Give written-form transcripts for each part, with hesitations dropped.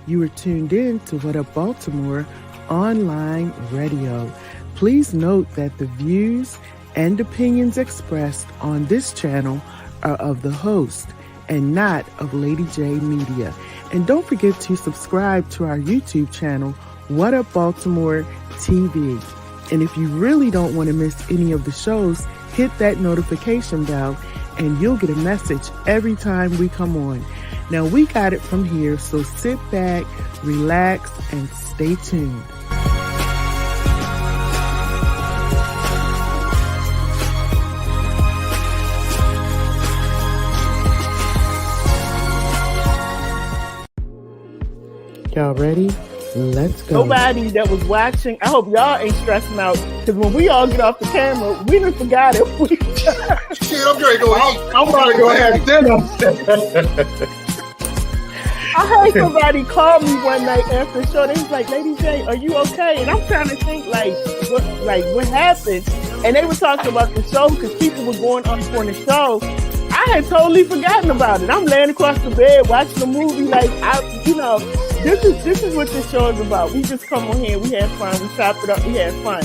You are tuned in to What Up Baltimore online radio. Please note that the views and opinions expressed on this channel are of the host and not of Lady J Media. And don't forget to subscribe to our YouTube channel, What Up Baltimore TV. And if you really don't want to miss any of the shows, hit that notification bell and you'll get a message every time we come on. Now, we got it from here, so sit back, relax, and stay tuned. Y'all ready? Let's go. Nobody that was watching, I hope y'all ain't stressing out, because when we all get off the camera, we done forgot it. Shit, I'm ready to go eat. I'm about to go have dinner. I heard somebody call me one night after the show. They was like, Lady J, are you okay? And I'm trying to think, what happened? And they were talking about the show because people were going on for the show. I had totally forgotten about it. I'm laying across the bed watching the movie. This is what this show is about. We just come on here, we have fun, we chop it up, we have fun.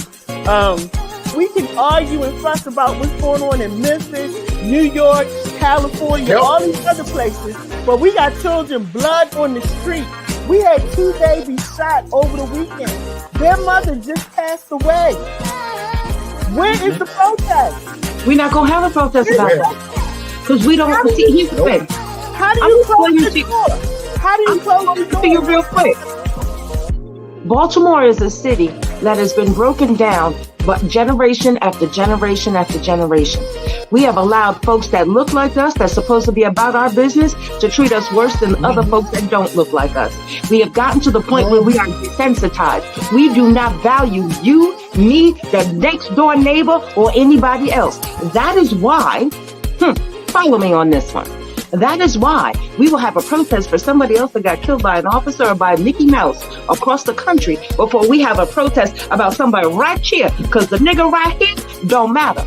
We can argue and fuss about what's going on in Memphis, New York, California, all these other places, but we got children, blood on the street. We had 2 babies shot over the weekend. Their mother just passed away. Where is the protest? We're not going to have a protest about that. Because we don't see. Here's the thing. How do you close the door? How do you close the door? To you real quick. Baltimore is a city that has been broken down, but generation after generation after generation. We have allowed folks that look like us, that's supposed to be about our business, to treat us worse than other folks that don't look like us. We have gotten to the point where we are desensitized. We do not value you, me, the next door neighbor, or anybody else. That is why, follow me on this one. That is why we will have a protest for somebody else that got killed by an officer or by Mickey Mouse across the country before we have a protest about somebody right here, because the nigga right here don't matter.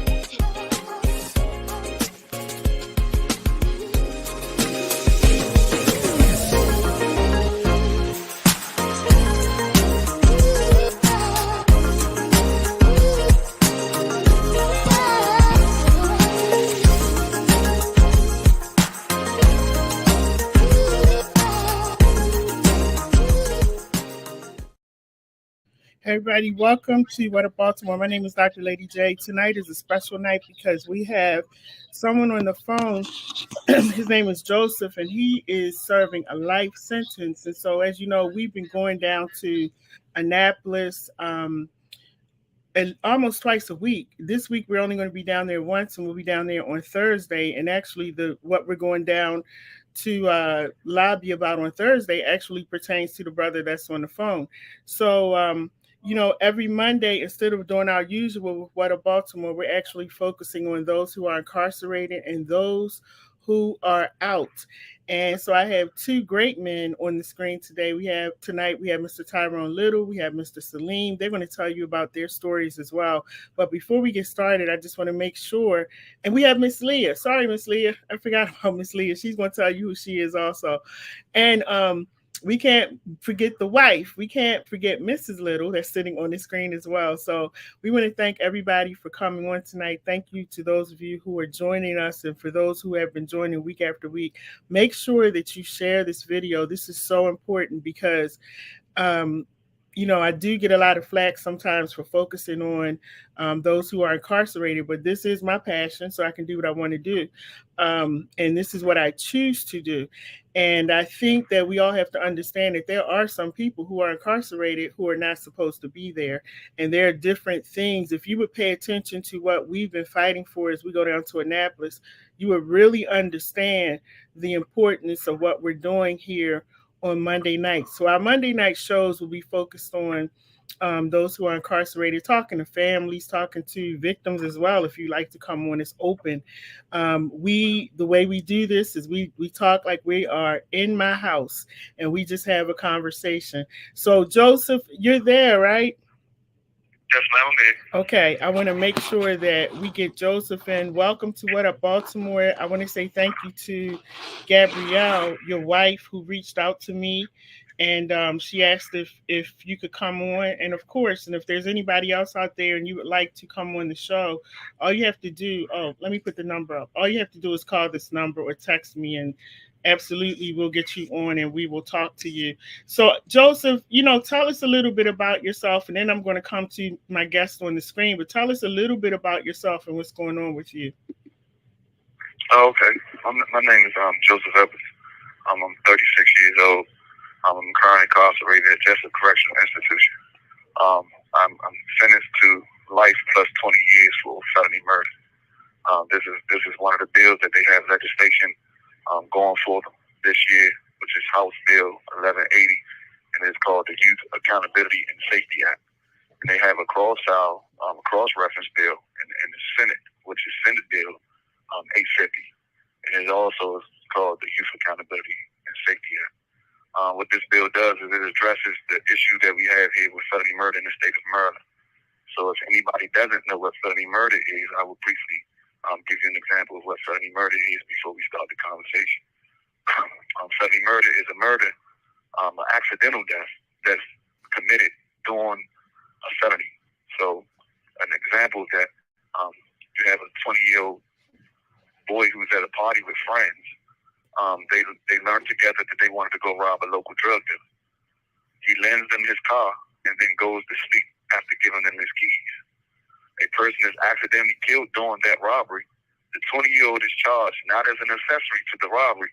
Everybody, welcome to What Up Baltimore. My name is Dr. Lady J. Tonight is a special night because we have someone on the phone. His name is Joseph, and he is serving a life sentence. And so, as you know, we've been going down to Annapolis and almost twice a week. This week, we're only going to be down there once, and we'll be down there on Thursday. And actually, what we're going down to lobby about on Thursday actually pertains to the brother that's on the phone. So, every Monday, instead of doing our usual What Up Baltimore, we're actually focusing on those who are incarcerated and those who are out. And so I have 2 great men on the screen today. Tonight we have Mr. Tyrone Little, we have Mr. Saleem. They're going to tell you about their stories as well. But before we get started, I just want to make sure, and we have Miss Leah. Sorry, Miss Leah, I forgot about Miss Leah. She's going to tell you who she is also. And we can't forget the wife. We can't forget Mrs. Little that's sitting on the screen as well. So we want to thank everybody for coming on tonight. Thank you to those of you who are joining us, and for those who have been joining week after week. Make sure that you share this video. This is so important because I do get a lot of flack sometimes for focusing on those who are incarcerated, but this is my passion, so I can do what I want to do. And this is what I choose to do. And I think that we all have to understand that there are some people who are incarcerated who are not supposed to be there. And there are different things. If you would pay attention to what we've been fighting for as we go down to Annapolis, you would really understand the importance of what we're doing here on Monday nights. So our Monday night shows will be focused on those who are incarcerated, talking to families, talking to victims as well. If you like to come on, it's open. The way we do this is we talk like we are in my house and we just have a conversation. So Joseph, you're there, right? Yes, ma'am. Okay, I want to make sure that we get Joseph in. Welcome to What Up Baltimore. I want to say thank you to Gabrielle, your wife, who reached out to me and she asked if you could come on. And of course, and if there's anybody else out there and you would like to come on the show, all you have to do, let me put the number up. All you have to do is call this number or text me, and absolutely we'll get you on and we will talk to you. So Joseph, tell us a little bit about yourself, and then I'm going to come to my guest on the screen, but tell us a little bit about yourself and what's going on with you. Oh, okay. My name is Joseph Evans. I'm 36 years old. I'm currently incarcerated at Jessup Correctional Institution. I'm sentenced to life plus 20 years for felony murder. This is one of the bills that they have legislation going for them this year, which is House Bill 1180, and it's called the Youth Accountability and Safety Act. And they have a cross-reference bill in the Senate, which is Senate Bill 850, and it also is called the Youth Accountability and Safety Act. What this bill does is it addresses the issue that we have here with felony murder in the state of Maryland. So if anybody doesn't know what felony murder is, I will briefly give you an example of what felony murder is before we start the conversation. Felony murder is a murder, an accidental death that's committed during a felony. So an example is that you have a 20-year-old boy who's at a party with friends. They learned together that they wanted to go rob a local drug dealer. He lends them his car and then goes to sleep after giving them his keys. A person is accidentally killed during that robbery. The 20-year-old is charged not as an accessory to the robbery,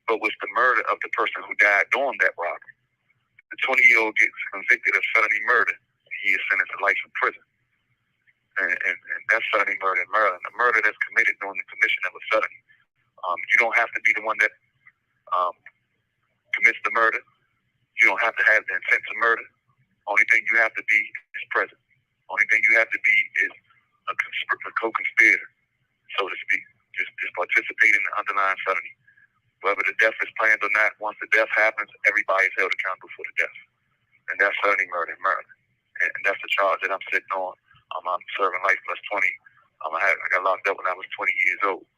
but with the murder of the person who died during that robbery. The 20-year-old gets convicted of felony murder. He is sentenced to life in prison. And that's felony murder in Maryland, a murder that's committed during the commission of a felony. You don't have to be the one that commits the murder. You don't have to have the intent to murder. Only thing you have to be is present. Only thing you have to be is a co-conspirator, so to speak. Just participate in the underlying felony. Whether the death is planned or not, once the death happens, everybody is held accountable for the death. And that's felony murder in Maryland. And that's the charge that I'm sitting on. I'm serving life plus 20. I got locked up when I was 20 years old.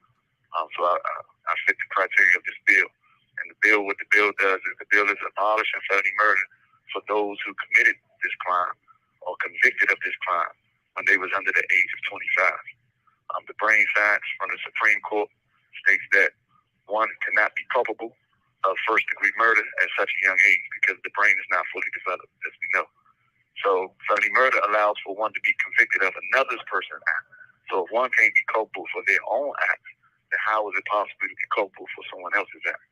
So I fit the criteria of this bill. And what the bill does is the bill is abolishing felony murder for those who committed this crime or convicted of this crime when they was under the age of 25. The brain science from the Supreme Court states that one cannot be culpable of first-degree murder at such a young age because the brain is not fully developed, as we know. So felony murder allows for one to be convicted of another person's act. So if one can't be culpable for their own act, then how is it possible to be culpable for someone else's act?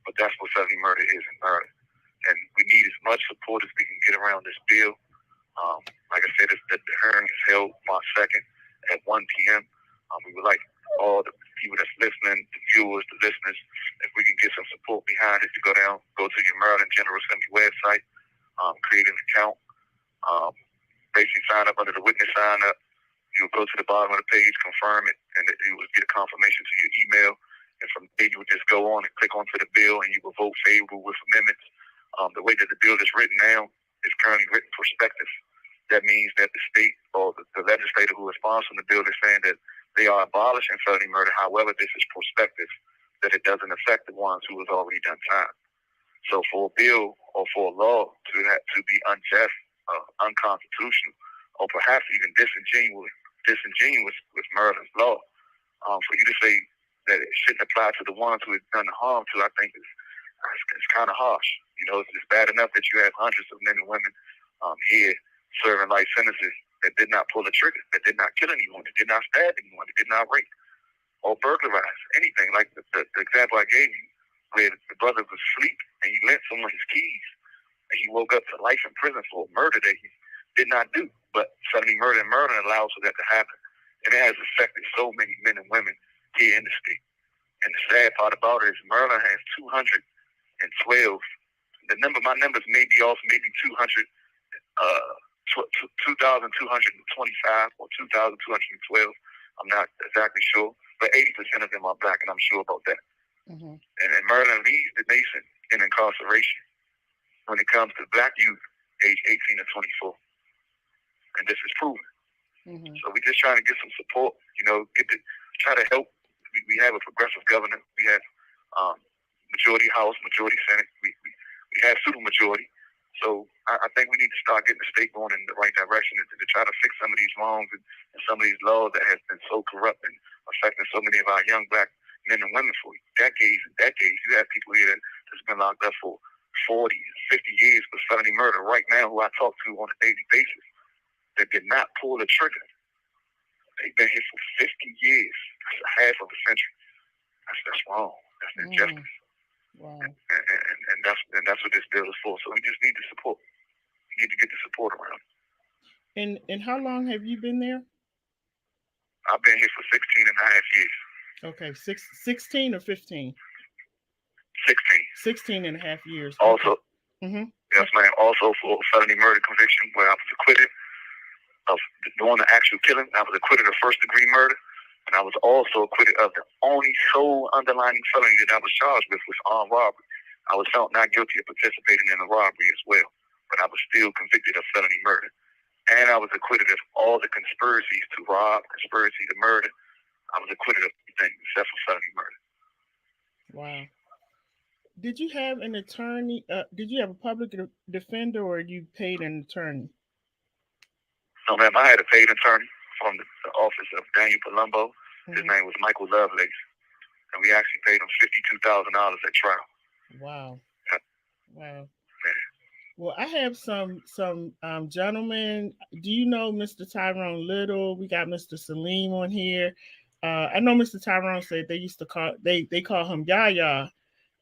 But that's what felony murder is in Maryland. And we need as much support as we can get around this bill. Like I said, the hearing is held March 2nd at 1 p.m. We would like all the people that's listening, the viewers, the listeners, if we can get some support behind it, to go to your Maryland General Assembly website, create an account, basically sign up under the witness sign up. You'll go to the bottom of the page, confirm it, and you will get a confirmation to your email. And from there, you will just go on and click onto the bill, and you will vote favorable with amendments. The way that the bill is written now is currently written prospective. That means that the state or the legislator who is sponsoring the bill is saying that they are abolishing felony murder. However, this is prospective, that it doesn't affect the ones who has already done time. So for a bill or for a law to be unjust, unconstitutional, or perhaps even disingenuous with Maryland's law, for you to say that it shouldn't apply to the ones who have done the harm to, I think it's kind of harsh. It's bad enough that you have hundreds of men and women here serving life sentences that did not pull the trigger, that did not kill anyone, that did not stab anyone, that did not rape or burglarize anything. Like the example I gave you, where the brother was asleep and he lent someone his keys, and he woke up to life in prison for a murder that he did not do. But felony murder in Maryland allows for that to happen, and it has affected so many men and women here in the state. And the sad part about it is Maryland has 212. My numbers may be off, maybe 2,225 or 2,212. I'm not exactly sure, but 80% of them are black, and I'm sure about that. Mm-hmm. And Maryland leads the nation in incarceration when it comes to black youth age 18 to 24. And this is proven. Mm-hmm. So we're just trying to get some support, try to help. We have a progressive governor. We have majority House, majority Senate. We have supermajority. So I think we need to start getting the state going in the right direction to try to fix some of these wrongs and some of these laws that has been so corrupt and affecting so many of our young black men and women for decades and decades. You have people here that's been locked up for 40, 50 years for felony murder right now who I talk to on a daily basis that did not pull the trigger. They've been here for 50 years. That's a half of a century. That's wrong. That's injustice. Wow. And that's what this bill is for. So we just need the support. We need to get the support around. And how long have you been there? I've been here for 16 and a half years. Okay, 16 or 15? 16. 16 and a half years. Also, okay. Yes, ma'am. Also for a felony murder conviction where I was acquitted of doing the actual killing. I was acquitted of first-degree murder. And I was also acquitted of the only sole underlying felony that I was charged with was armed robbery. I was found not guilty of participating in the robbery as well, but I was still convicted of felony murder. And I was acquitted of all the conspiracies to rob, conspiracy to murder. I was acquitted of everything except for felony murder. Wow. Did you have an attorney? Did you have a public defender, or you paid an attorney? No, ma'am. I had a paid attorney from the office of Daniel Palumbo. His name was Michael Lovelace. And we actually paid him $52,000 at trial. Wow. Yeah. Wow. Well, I have some gentlemen. Do you know Mr. Tyrone Little? We got Mr. Saleem on here. I know Mr. Tyrone said they used to call they call him Yaya.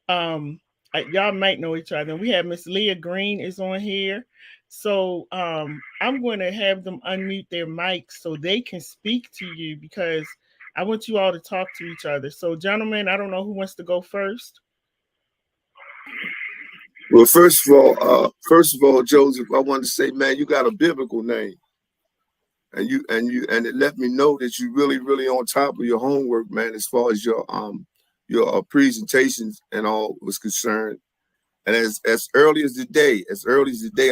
Y'all might know each other. We have Miss Leah Green is on here. So I'm going to have them unmute their mics so they can speak to you, because I want you all to talk to each other. So, gentlemen, I don't know who wants to go first. Well, first of all, Joseph, I want to say, man, you got a biblical name, and it let me know that you really on top of your homework, man, as far as your presentations and all was concerned. And as early as the day,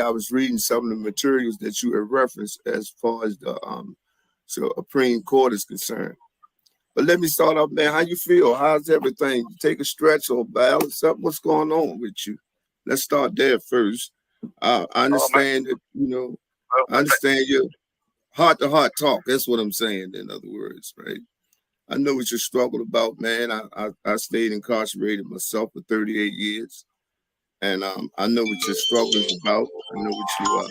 I was reading some of the materials that you have referenced as far as the Supreme Court is concerned. But let me start off, man. How you feel? How's everything? Take a stretch or balance up. What's going on with you? Let's start there first. I understand that, I understand your heart-to-heart talk. That's what I'm saying, in other words, right? I know what you struggled about, man. I stayed incarcerated myself for 38 years. And I know what your struggle is about. I know what you are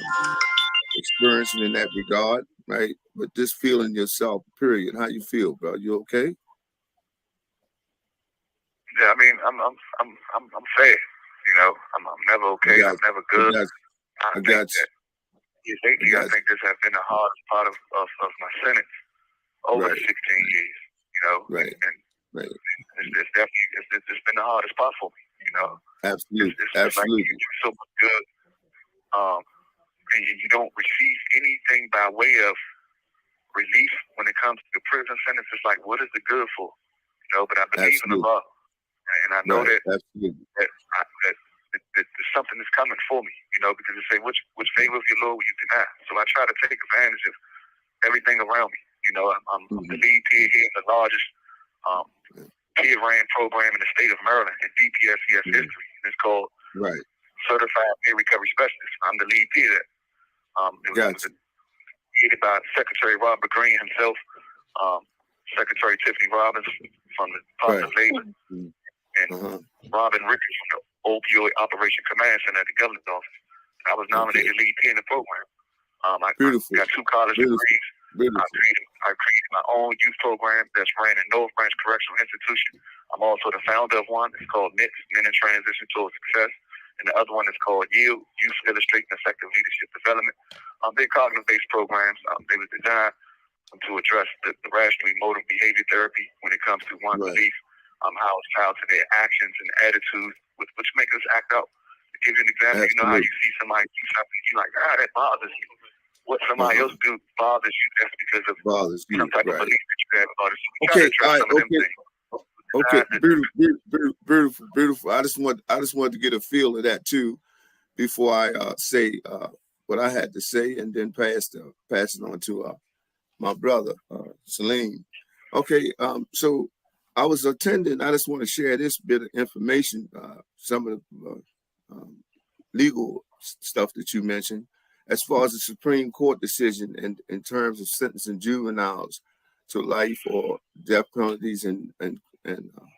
experiencing in that regard, right? But just feeling yourself, period. How you feel, bro? You okay? Yeah, I mean, I'm fair. I'm never okay. I'm never good. I got you. I think this has been the hardest part of my sentence over the 16 years. Right. And it's definitely it's been the hardest part for me. Absolutely. It's Absolutely. Like you do so much good, and you don't receive anything by way of relief when it comes to the prison sentence. It's like, what is the good for? But I believe in the law, and I know that there's something that's coming for me. Because they say, which favor of your Lord will you deny? So I try to take advantage of everything around me. I'm the lead peer here in the largest peer-ran program in the state of Maryland in DPSCS history. And it's called Certified Peer Recovery Specialist. I'm the lead peer there. It was created by Secretary Robert Green himself, Secretary Tiffany Robbins from the Department of Labor, and Robin Ricketts from the Opioid Operation Command Center at the governor's office. I was nominated lead peer in the program. I got 2 college degrees. I created my own youth program that's ran in North Branch Correctional Institution. I'm also the founder of one. It's called NITS, Men in Transition Towards Success. And the other one is called YIELD, Youth Illustrating Effective Leadership Development. They're cognitive-based programs. They were designed to address the rational emotive behavior therapy when it comes to one's belief, how it's tied to their actions and attitudes, which make us act out. To give you an example, how you see somebody do something, you're like, that bothers you. What somebody else do bothers you. That's because of some type of belief that you have about it. So we try to address some of them things. Okay, beautiful. I just wanted to get a feel of that too before I say what I had to say, and then pass it on to my brother Saleem. Okay, so I was attending. I just want to share this bit of information. Some of the legal stuff that you mentioned, as far as the Supreme Court decision and in terms of sentencing juveniles to life or death penalties and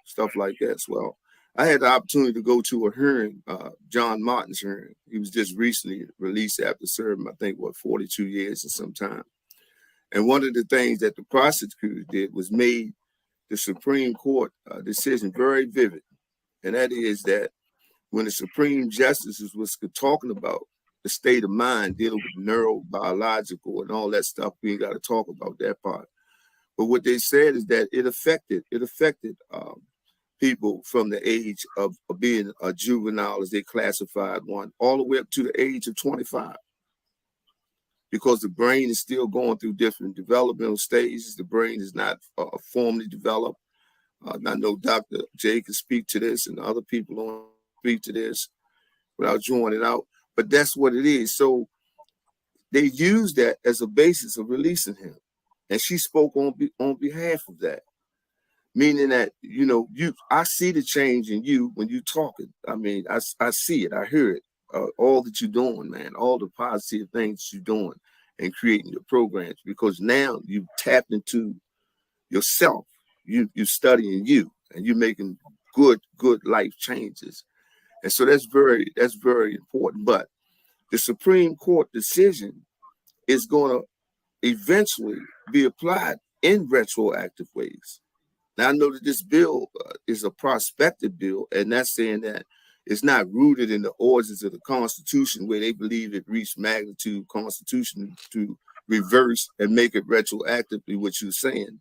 stuff like that as well. I had the opportunity to go to a hearing, John Martin's hearing. He was just recently released after serving, I think, 42 years or some time. And one of the things that the prosecutor did was made the Supreme Court decision very vivid. And that is that when the Supreme Justices was talking about the state of mind, dealing with neurobiological and all that stuff, we ain't got to talk about that part. But what they said is that it affected people from the age of being a juvenile, as they classified one, all the way up to the age of 25. Because the brain is still going through different developmental stages. The brain is not formally developed. I know Dr. J can speak to this and other people don't speak to this without drawing it out, but that's what it is. So they used that as a basis of releasing him. And she spoke on behalf of that, meaning that, I see the change in you when you're talking. I mean, I see it, I hear it, all that you're doing, man, all the positive things you're doing and creating your programs, because now you've tapped into yourself. You're studying you and you're making good life changes. And so that's very important. But the Supreme Court decision is going to eventually be applied in retroactive ways. Now, I know that this bill is a prospective bill, and that's saying that it's not rooted in the origins of the Constitution, where they believe it reached magnitude constitution to reverse and make it retroactively what you're saying.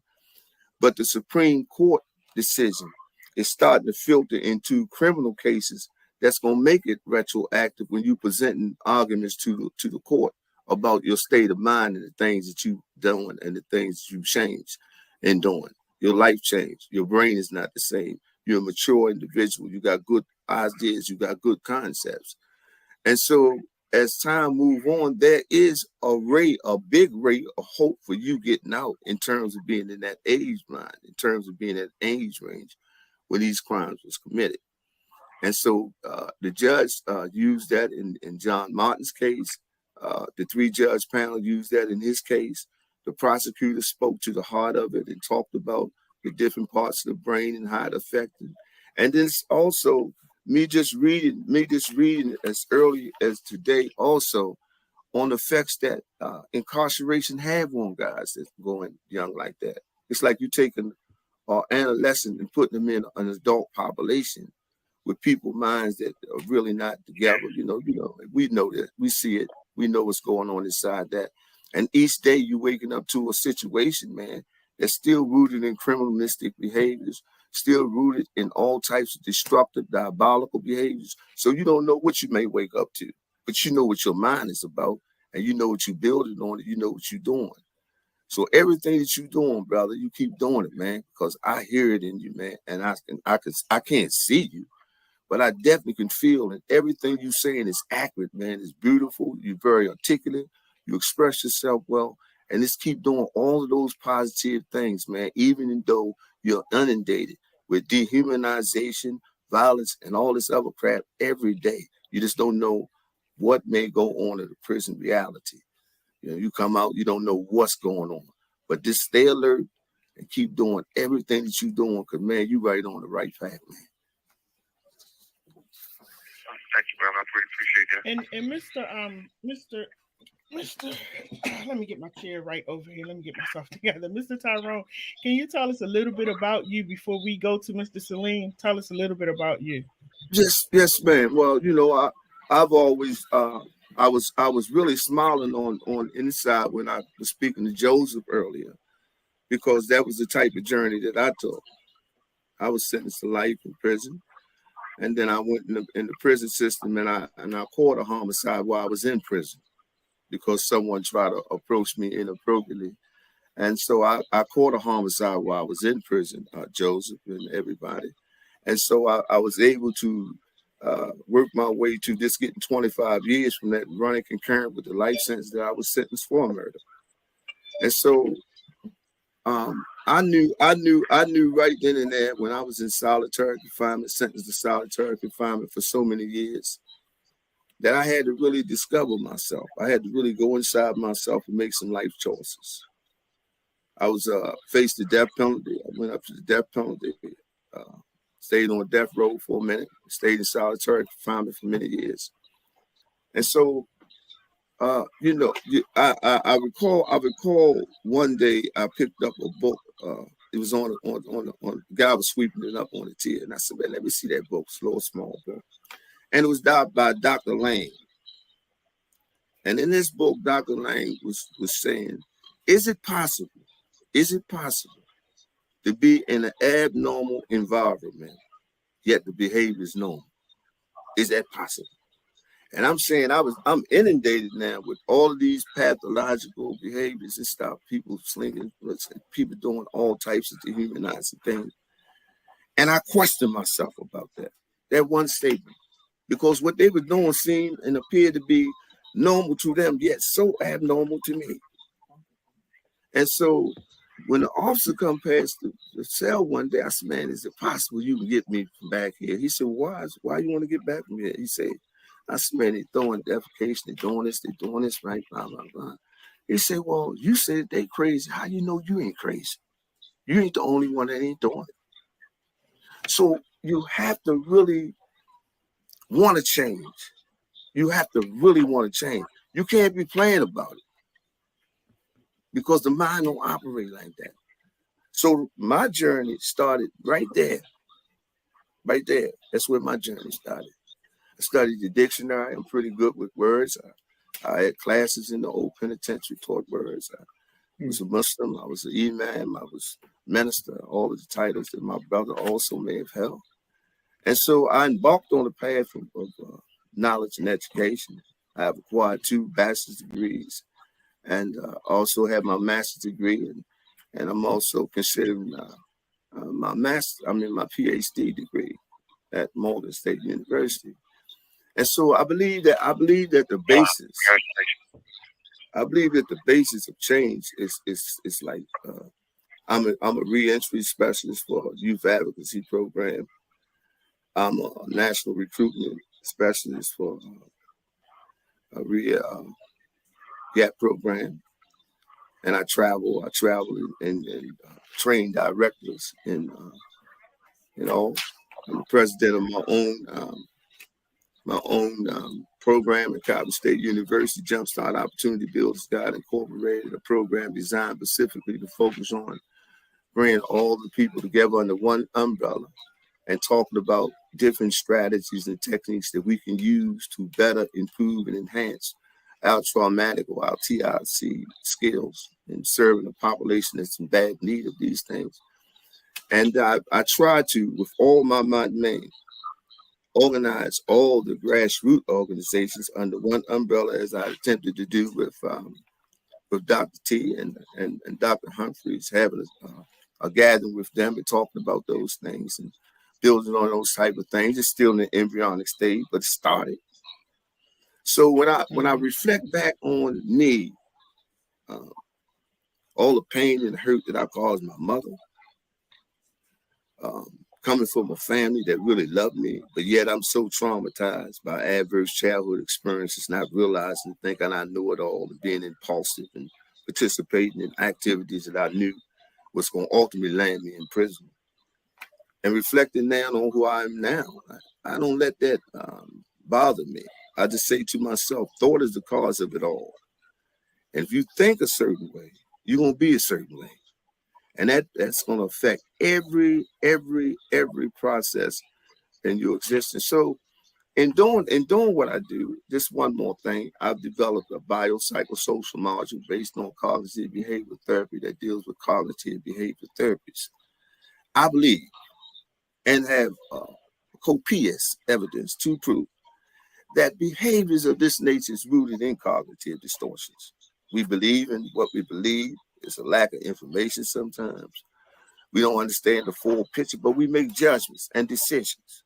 But the Supreme Court decision is starting to filter into criminal cases that's going to make it retroactive when you're presenting arguments to the court about your state of mind and the things that you've done and the things that you've changed in doing. Your life changed. Your brain is not the same. You're a mature individual. You got good ideas. You got good concepts. And so as time moves on, there is a big ray of hope for you getting out in terms of being in that age mind, in terms of being at age range when these crimes was committed. And so the judge used that in John Martin's case. The 3-judge panel used that in his case. The prosecutor spoke to the heart of it and talked about the different parts of the brain and how it affected. And then also me just reading as early as today also on the effects that incarceration have on guys that's going young like that. It's like you taking an adolescent and putting them in an adult population with people minds that are really not together. We know that, we see it, we know what's going on inside that. And each day you're waking up to a situation, man, that's still rooted in criminalistic behaviors, still rooted in all types of destructive, diabolical behaviors. So you don't know what you may wake up to, but you know what your mind is about, and you know what you're building on, and you know what you're doing. So everything that you're doing, brother, you keep doing it, man, because I hear it in you, man, and I can't see you, but I definitely can feel it. Everything you're saying is accurate, man. It's beautiful. You're very articulate. You express yourself well, and just keep doing all of those positive things, man, even though you're inundated with dehumanization, violence, and all this other crap every day. You just don't know what may go on in the prison reality. You come out, you don't know what's going on, but just stay alert and keep doing everything that you're doing, because, man, you're right on the right path, man. Thank you, man. I really appreciate that. And Mr. Let me get my chair right over here. Let me get myself together. Mr. Tyrone, can you tell us a little bit about you before we go to Mr. Saleem? Tell us a little bit about you. Yes, man. Well, I've always I was really smiling on inside when I was speaking to Joseph earlier, because that was the type of journey that I took. I was sentenced to life in prison, and then I went in the prison system, and I caught a homicide while I was in prison, because someone tried to approach me inappropriately. And so I caught a homicide while I was in prison, Joseph and everybody. And so I was able to work my way to just getting 25 years from that, running concurrent with the life sentence that I was sentenced for murder. And so I knew right then and there, when I was in solitary confinement, sentenced to solitary confinement for so many years, that I had to really discover myself. I had to really go inside myself and make some life choices. I was faced the death penalty. I went up to the death penalty, stayed on death row for a minute, stayed in solitary confinement for many years. And so, you know, I recall one day I picked up a book. It was on the guy was sweeping it up on the tier, and I said, "Man, let me see that book. It's a little small book." And it was by Dr. Lane. And in this book, Dr. Lane was saying, is it possible to be in an abnormal environment, yet the behavior is normal? Is that possible? And I'm saying I'm inundated now with all of these pathological behaviors and stuff. People slinging, people doing all types of dehumanizing things. And I question myself about that one statement. Because what they were doing seemed and appeared to be normal to them, yet so abnormal to me. And so when the officer come past the cell one day, I said, "Man, is it possible you can get me from back here?" He said, "Why you want to get back from here?" He said, "I said, man, they throwing defecation, they doing this, right, blah, blah, blah." He said, "Well, you said they crazy. How you know you ain't crazy? You ain't the only one that ain't doing it." So you have to really want to change. You have to really want to change. You can't be playing about it because the mind don't operate like that. So my journey started right there. Right there. That's where my journey started. I studied the dictionary. I'm pretty good with words. I had classes in the old penitentiary, taught words. I was a Muslim. I was an imam. I was minister, all of the titles that my brother also may have held. And so I embarked on a path of knowledge and education. I have acquired 2 bachelor's degrees and also have my master's degree. And I'm also considering my PhD degree at Morgan State University. And so I believe that the basis of change is like I'm a reentry specialist for a youth advocacy program. I'm a national recruitment specialist for a GAP program, and I travel and train directors in I'm the president of my own program at Cotton State University, Jumpstart Opportunity Builders Guide Incorporated, a program designed specifically to focus on bringing all the people together under one umbrella and talking about different strategies and techniques that we can use to better improve and enhance our traumatic or our TRC skills in serving a population that's in bad need of these things. And I try to, with all my might and main, organize all the grassroots organizations under one umbrella, as I attempted to do with Dr. T and Dr. Humphreys, having a gathering with them and talking about those things and building on those type of things. It's still in the embryonic stage, but it started. So when I reflect back on me, all the pain and hurt that I caused my mother, coming from a family that really loved me, but yet I'm so traumatized by adverse childhood experiences, not realizing, thinking I know it all, and being impulsive and participating in activities that I knew was going to ultimately land me in prison. And reflecting now on who I am now, I don't let that bother me. I just say to myself, thought is the cause of it all. And if you think a certain way, you're going to be a certain way. And that's going to affect every process in your existence. So in doing what I do, just one more thing, I've developed a biopsychosocial module based on cognitive behavioral therapy that deals with cognitive behavioral therapies. I believe and have copious evidence to prove that behaviors of this nature is rooted in cognitive distortions. We believe in what we believe. It's a lack of information sometimes. We don't understand the full picture, but we make judgments and decisions.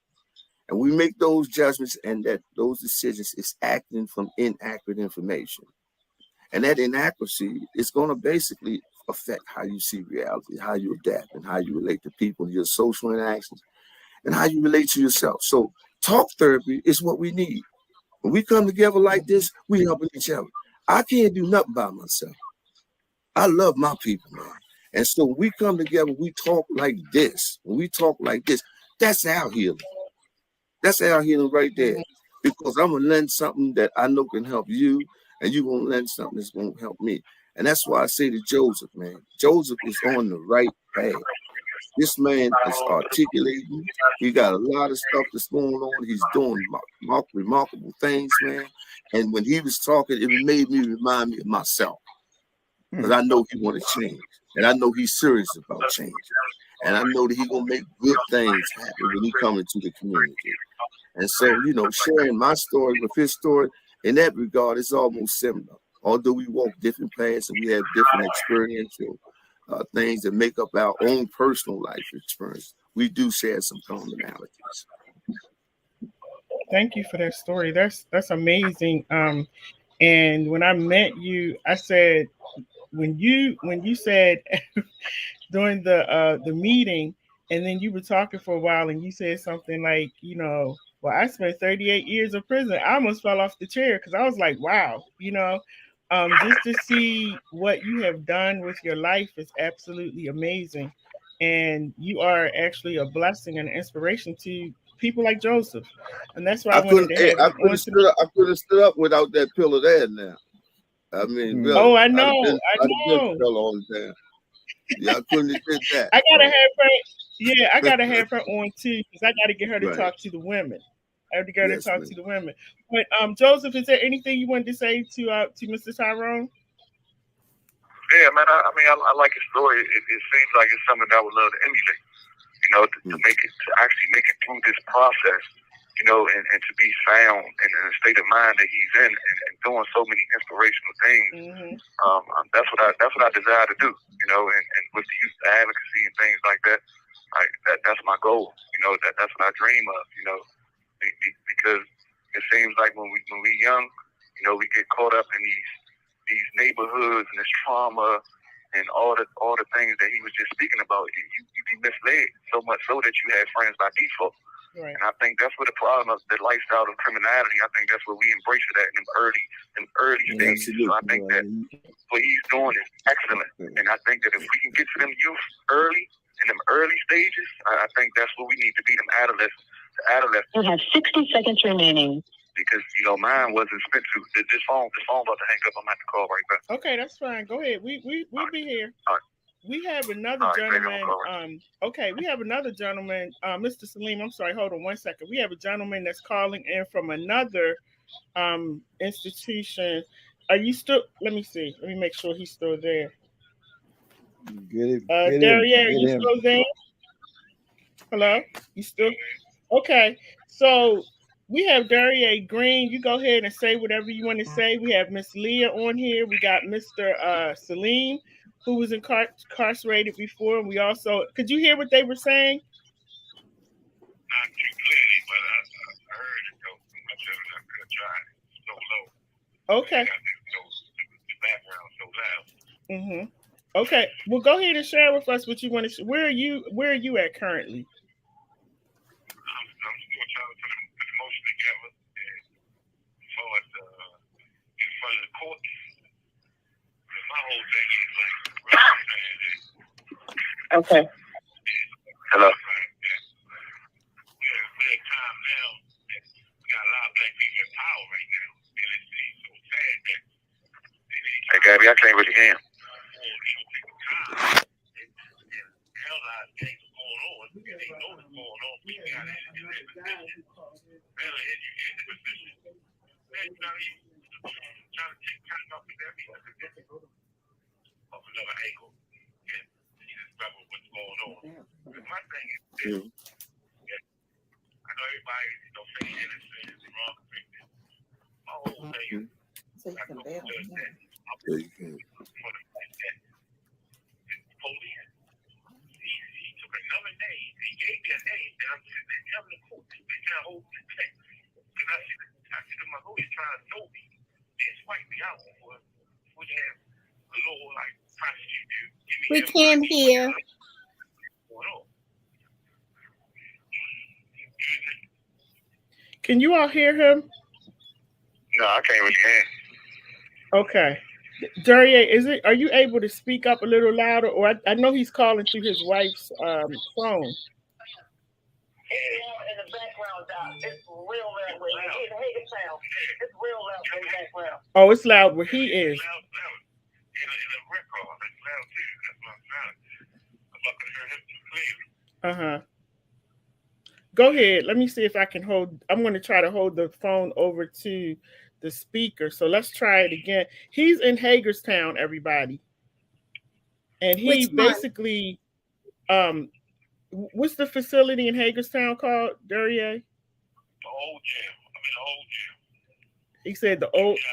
And we make those judgments and those decisions is acting from inaccurate information. And that inaccuracy is going to basically affect how you see reality, how you adapt, and how you relate to people, your social interactions, and how you relate to yourself. So talk therapy is what we need. When we come together like this, we helping each other. I can't do nothing by myself. I love my people, man. And so when we come together, we talk like this. When we talk like this, that's our healing. That's our healing right there. Because I'm going to lend something that I know can help you, and you're going to lend something that's going to help me. And that's why I say to Joseph, man, Joseph is on the right path. This man is articulating. He got a lot of stuff that's going on. He's doing remarkable things, man. And when he was talking, it made me remind me of myself. Because I know he want to change. And I know he's serious about changing. And I know that he's going to make good things happen when he comes into the community. And so, you know, sharing my story with his story, in that regard, it's almost similar. Although we walk different paths and we have different experiential things that make up our own personal life experience, we do share some commonalities. Thank you for that story. That's amazing. And when I met you, I said, when you said during the meeting, and then you were talking for a while, and you said something like, you know, well, I spent 38 years in prison. I almost fell off the chair because I was like, wow, you know, just to see what you have done with your life is absolutely amazing. And you are actually a blessing and an inspiration to people like Joseph. And that's why I wanted to have I could have stood up without that pillow there now. I mean, really. Oh, I know. I'd have been fell all the time. Yeah, I couldn't have did that. I gotta have her. Yeah, I gotta have her on too, because I gotta get her to talk to the women. I have to get her to talk to the women. But Joseph, is there anything you wanted to say to Mr. Tyrone? Yeah, man. I like his story. It seems like it's something that I would love to emulate. You know, to actually make it through this process. You know, and to be found in the state of mind that he's in, and doing so many inspirational things. That's what I desire to do. You know, and with the youth advocacy and things like that, that's my goal. You know, that's what I dream of. You know, because it seems like when we young, you know, we get caught up in these neighborhoods and this trauma and all the things that he was just speaking about. You be misled so much so that you have friends by default. Right. And I think that's what the problem of the lifestyle of criminality. I think that's where we embrace it at in them early stages. So I think that what he's doing is excellent. And I think that if we can get to them youth early, in them early stages, I think that's what we need to be, them adolescents. You have 60 seconds remaining. Because, you know, mine wasn't spent to this phone about to hang up. I'm at the call right back. Okay, that's fine. Go ahead. We'll be here. All right. We have another gentleman. We have another gentleman, Mr. Saleem. I'm sorry, hold on 1 second. We have a gentleman that's calling in from another institution. Are you still? Let me see. Let me make sure he's still there. Daria, are you still there? Hello? You still? Okay. So we have Daria Green. You go ahead and say whatever you want to say. We have Miss Leah on here. We got Mr. Saleem, who was incarcerated before. And we also, could you hear what they were saying? Not too clearly, but I heard it go much of it. I could try so low. Okay. The background so loud. Okay. Well, go ahead and share with us what you want to. Where are you at currently? I'm still trying to put the motion together as far as in front of the court. My whole thing is like. Okay. Hello. We're at time now that we got a lot of black people in power right now, and it seems so sad that. Hey, Gabby, I can't really hear him. My thing is, I know everybody saying innocent and wrong. My whole thing is, So you can bail. police. He took another name. He gave me a name, and I'm sitting there telling the court. They trying to hold me back. Because I see that my lawyer trying to throw me and swipe me out for you have a little like prosecute you. We can't hear. Can you all hear him? No, I can't really hear. Okay. Duryea, are you able to speak up a little louder? Or I know he's calling through his wife's phone. In the background, Doc. It's real loud where he in Hagerstown. It's real loud in the background. Oh, it's loud where he is. Loud. In a record, it's loud too. That's what I'm trying. I'm not gonna hear him too clearly. Uh-huh. Go ahead. Let me see if I can hold. I'm going to try to hold the phone over to the speaker. So let's try it again. He's in Hagerstown, everybody. And he basically, what's the facility in Hagerstown called, Duryea? The old jail. The old jail. He said the old jail.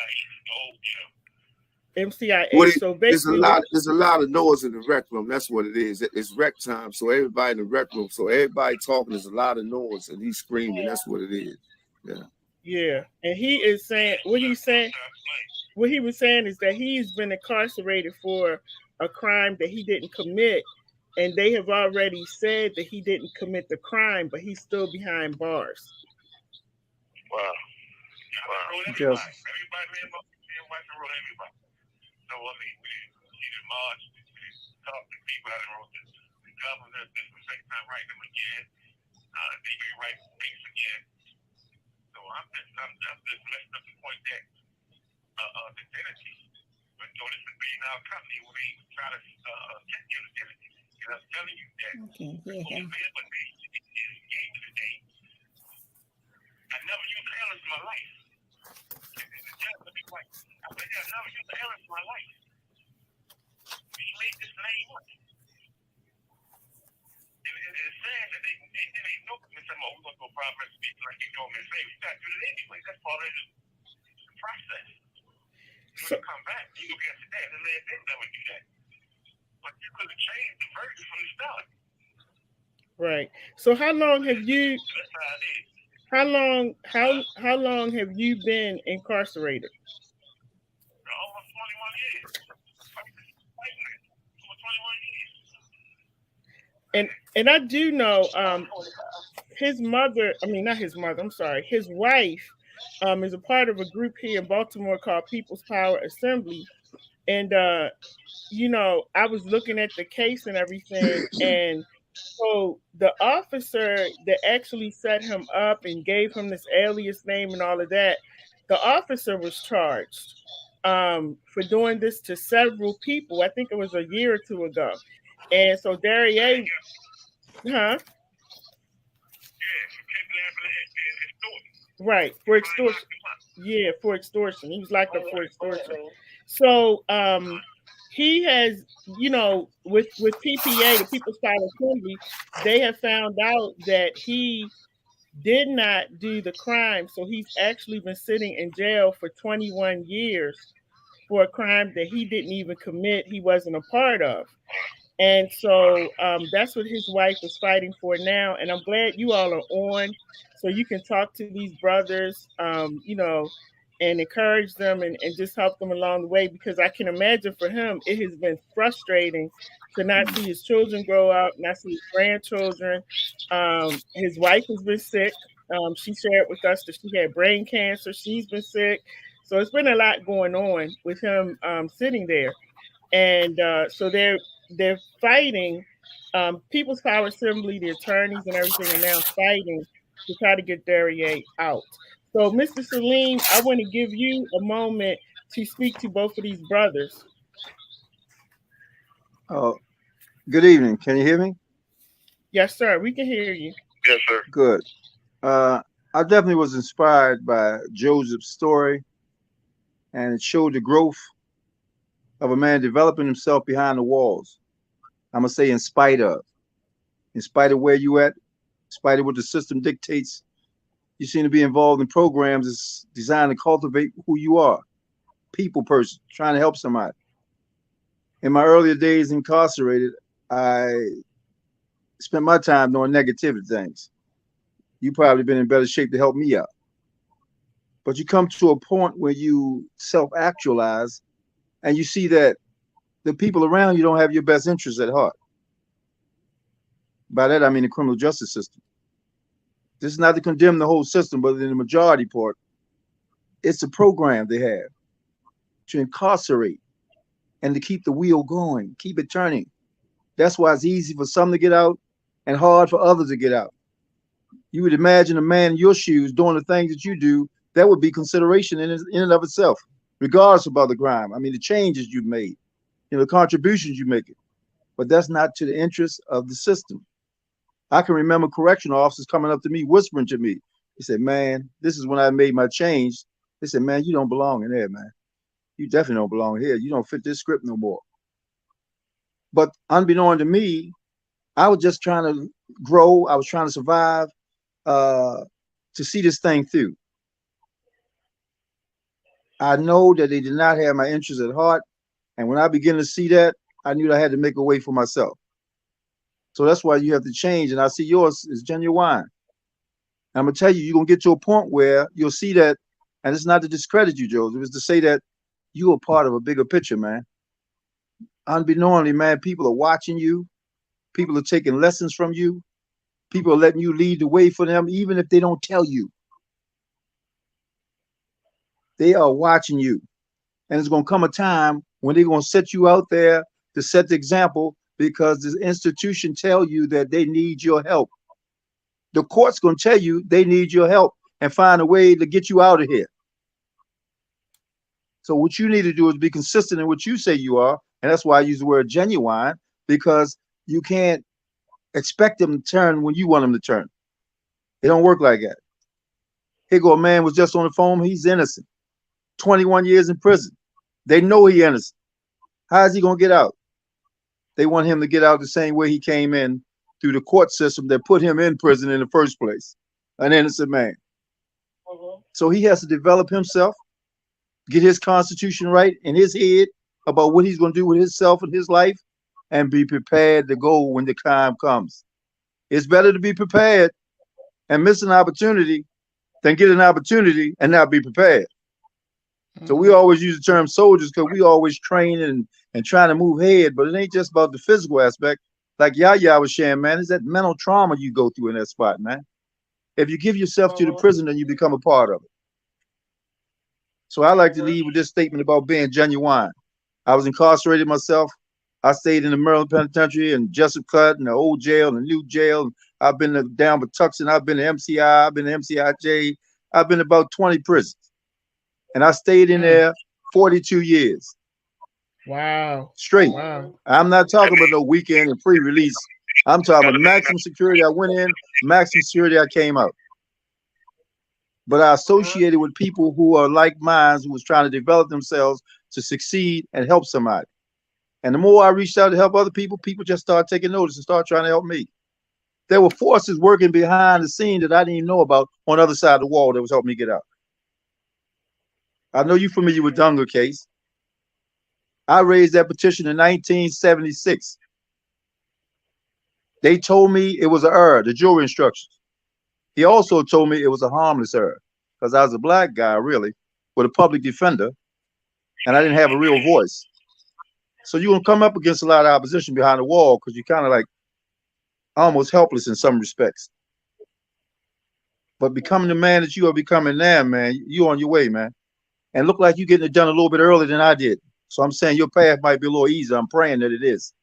MCIA. So basically, there's a lot of noise in the rec room. That's what it is. It's rec time, so everybody in the rec room, so everybody talking. There's a lot of noise, and he's screaming. That's what it is. Yeah. Yeah, and he is saying what he's saying. What he was saying is that he's been incarcerated for a crime that he didn't commit, and they have already said that he didn't commit the crime, but he's still behind bars. Wow. Yes. Everybody. So I mean, we didn't march, we didn't talk to people out there. The governor, this was the second time writing them again. They may write things again. So I'm just messing up the point that the identity. But so this is being our company when they try to get your identity. And I'm telling you that I never used the alias in my life. I never used the alias in my life. We made this name up. And it's sad that they know me some more. We're going to go private speaking like you told me to say. We got to do it anyway. That's part of the process. When you come back, you go get to that and let them never do that. But you could have changed the version from the start. Right. So how long have you? That's how it is. How long have you been incarcerated? Almost 21 years. Almost 21 years. And I do know his mother, not his mother, I'm sorry, his wife is a part of a group here in Baltimore called People's Power Assembly. And I was looking at the case and everything, and so the officer that actually set him up and gave him this alias name and all of that, the officer was charged for doing this to several people. I think it was a year or two ago. And so Duryea, right, for extortion. Yeah, for extortion. He was locked up for extortion. So he has, with PPA, the People's Power Assembly, they have found out that he did not do the crime. So he's actually been sitting in jail for 21 years for a crime that he didn't even commit. He wasn't a part of. And so that's what his wife is fighting for now. And I'm glad you all are on so you can talk to these brothers, and encourage them and just help them along the way, because I can imagine for him, it has been frustrating to not see his children grow up, not see his grandchildren. His wife has been sick. She shared with us that she had brain cancer. She's been sick. So it's been a lot going on with him sitting there. And so they're fighting. People's Power Assembly, the attorneys and everything are now fighting to try to get Duryea out. So, Mr. Saleem, I want to give you a moment to speak to both of these brothers. Good evening. Can you hear me? Yes, sir. We can hear you. Yes, sir. Good. I definitely was inspired by Joseph's story, and it showed the growth of a man developing himself behind the walls. I'm going to say in spite of where you at, in spite of what the system dictates. You seem to be involved in programs that's designed to cultivate who you are, people person, trying to help somebody. In my earlier days incarcerated, I spent my time doing negative things. You probably been in better shape to help me out. But you come to a point where you self-actualize and you see that the people around you don't have your best interests at heart. By that, I mean the criminal justice system. This is not to condemn the whole system, but in the majority part, It's a program they have to incarcerate and to keep the wheel going, keep it turning. That's why it's easy for some to get out and hard for others to get out. You would imagine a man in your shoes doing the things that you do, that would be consideration in and of itself, regardless of other crime. I mean, the changes you've made, the contributions you make it. But that's not to the interest of the system. I can remember correctional officers coming up to me, whispering to me. He said, man, this is when I made my change. They said, man, you don't belong in there, man. You definitely don't belong here. You don't fit this script no more. But unbeknown to me, I was just trying to grow. I was trying to survive, to see this thing through. I know that they did not have my interests at heart. And when I began to see that, I knew I had to make a way for myself. So that's why you have to change. And I see yours is genuine. And I'm going to tell you, you're going to get to a point where you'll see that, and it's not to discredit you, Joseph, it's to say that you are part of a bigger picture, man. Unbeknowingly, man, people are watching you. People are taking lessons from you. People are letting you lead the way for them, even if they don't tell you. They are watching you. And it's going to come a time when they're going to set you out there to set the example, because this institution tell you that they need your help. The court's going to tell you they need your help and find a way to get you out of here. So what you need to do is be consistent in what you say you are. And that's why I use the word genuine, because you can't expect them to turn when you want them to turn. It don't work like that. Here go a man was just on the phone. He's innocent. 21 years in prison. They know he's innocent. How is he going to get out? They want him to get out the same way he came in, through the court system that put him in prison in the first place, an innocent man. So he has to develop himself, get his constitution right in his head about what he's going to do with himself and his life, and be prepared to go when the time comes. It's better to be prepared and miss an opportunity than get an opportunity and not be prepared. So we always use the term soldiers because we always train and trying to move ahead, but it ain't just about the physical aspect. Like Yaya was sharing, man, it's that mental trauma you go through in that spot, man. If you give yourself to the prison, then you become a part of it. So I like to leave with this statement about being genuine. I was incarcerated myself. I stayed in the Maryland Penitentiary and Jessup Cut and the old jail and the new jail. I've been down Patuxent. I've been to MCI. I've been to MCIJ. I've been to about 20 prisons. And I stayed in there 42 years. Wow. Straight. Wow. I'm not talking about no weekend and free release. I'm talking about maximum security. I went in, maximum security, I came out. But I associated with people who are like minds, who was trying to develop themselves to succeed and help somebody. And the more I reached out to help other people, people just started taking notice and started trying to help me. There were forces working behind the scene that I didn't even know about on the other side of the wall that was helping me get out. I know you're familiar with Dunga case. I raised that petition in 1976. They told me it was an error, the jury instructions. He also told me it was a harmless error because I was a black guy, really, with a public defender, and I didn't have a real voice. So you're going to come up against a lot of opposition behind the wall because you're kind of like almost helpless in some respects. But becoming the man that you are becoming now, man, you're on your way, man. And look like you're getting it done a little bit earlier than I did. So I'm saying your path might be a little easier. I'm praying that it is.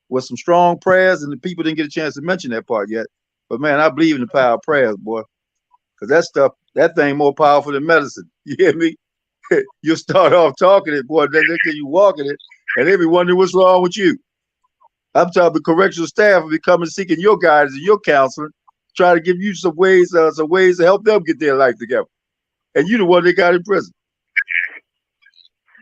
With some strong prayers, and the people didn't get a chance to mention that part yet. But man, I believe in the power of prayers, boy. Because that stuff, that thing more powerful than medicine. You hear me? You'll start off talking it, boy, then you walking it, and they be wondering what's wrong with you. I'm talking the correctional staff will be coming seeking your guidance and your counseling, try to give you some ways to help them get their life together. And you the one they got in prison.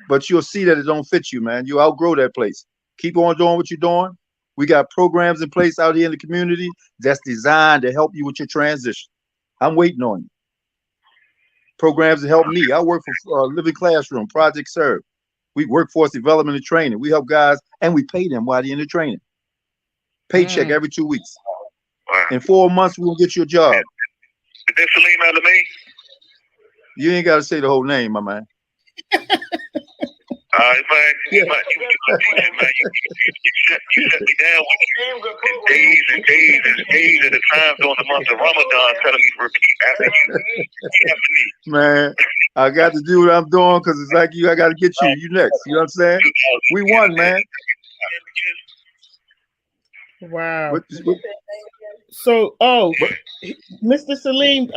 But you'll see that it don't fit you, man. You outgrow that place. Keep on doing what you're doing. We got programs in place out here in the community that's designed to help you with your transition. I'm waiting on you. Programs that help me. I work for Living Classroom, Project Serve. We workforce development and training. We help guys and we pay them while they're in the training. Paycheck every 2 weeks. In 4 months, we'll get you a job. Is that Saleem out of me? You ain't got to say the whole name, my man. You shut me down with days and days and days at a time during the month of Ramadan, telling me to repeat after you. Man, I got to do what I'm doing because it's like you. I got to get you. You next. You know what I'm saying? We won, man. Wow. What, So, Mr. Saleem,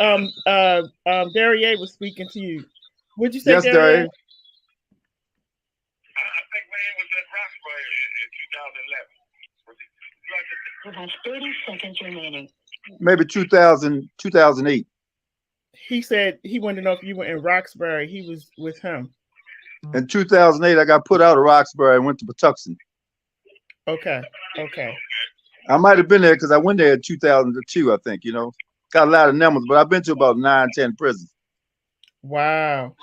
Darier was speaking to you. What'd you say, yes, Darier? Darier. I think when it was at Roxbury in 2011. You have 30 seconds remaining. Maybe 2008. He said he wanted to know if you were in Roxbury. He was with him. In 2008, I got put out of Roxbury and went to Patuxent. Okay. I might have been there because I went there in 2002, I think, you know. Got a lot of numbers, but I've been to about 9, 10 prisons. Wow.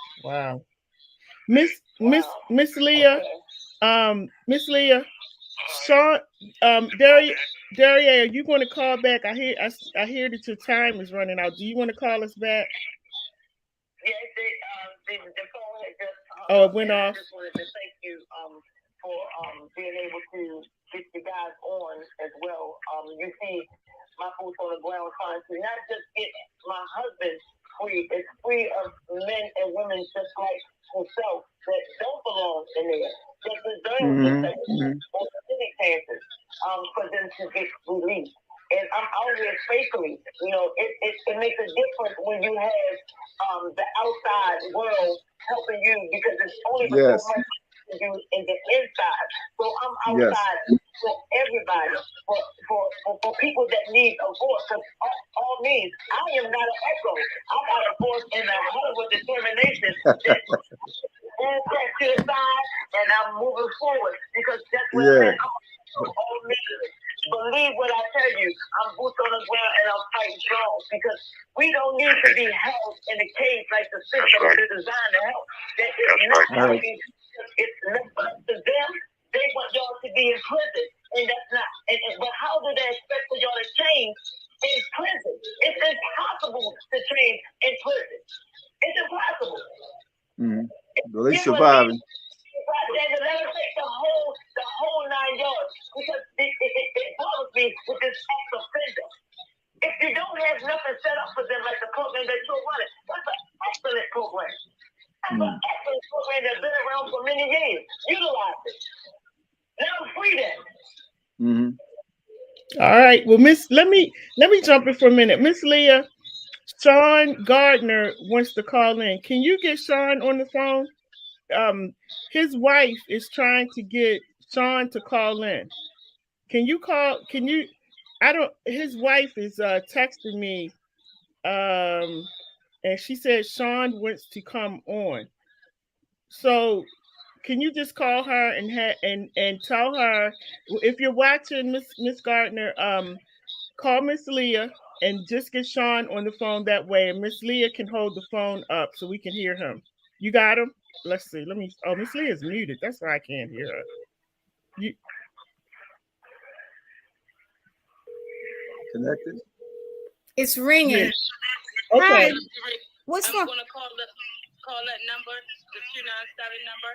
Miss Leah, Miss Leah, Sean, Darier, are you going to call back? I hear that your time is running out. Do you want to call us back? Yes, the phone had just Oh, it went off. I just wanted to thank you for being able to get you guys on as well. You see my boots on the ground trying to not just get my husband free, it's free of men and women just like himself that don't belong in there, that deserve many chances for them to get released. And I'm out here faithfully. You know, it makes a difference when you have the outside world helping you because it's only so much to do in the inside. So I'm outside for everybody, for people that need a voice. Because all means, I am not an echo. I got a voice in the heart with determination that move that to the side and I'm moving forward because that's what it is. All means. Believe what I tell you. I'm boots on the ground and I'm fighting strong because we don't need to be held in a cage like the system is designed to help. That is not helping. It's left up to them. They want y'all to be in prison, and that's not. But how do they expect for y'all to change in prison? It's impossible to change in prison. It's impossible. Well, they surviving. Let them take the whole 9 yards because it bothers me with this ex-offender. If you don't have nothing set up for them like the program that you're running, that's an excellent program. That's an excellent program that's been around for many years. Utilize it. Let them free them. All right. Well, let me jump in for a minute. Miss Leah, Sean Gardner wants to call in. Can you get Sean on the phone? His wife is trying to get Sean to call in. His wife is texting me, and she said Sean wants to come on. So can you just call her and tell her, if you're watching, Miss Gardner, call Miss Leah and just get Sean on the phone that way, and Miss Leah can hold the phone up so we can hear him. You got him? Let's see. Miss Leah's muted. That's why I can't hear her. Connected? It's ringing. Yeah. Okay. Hi. What's I'm wrong? gonna call that number, the 297 number.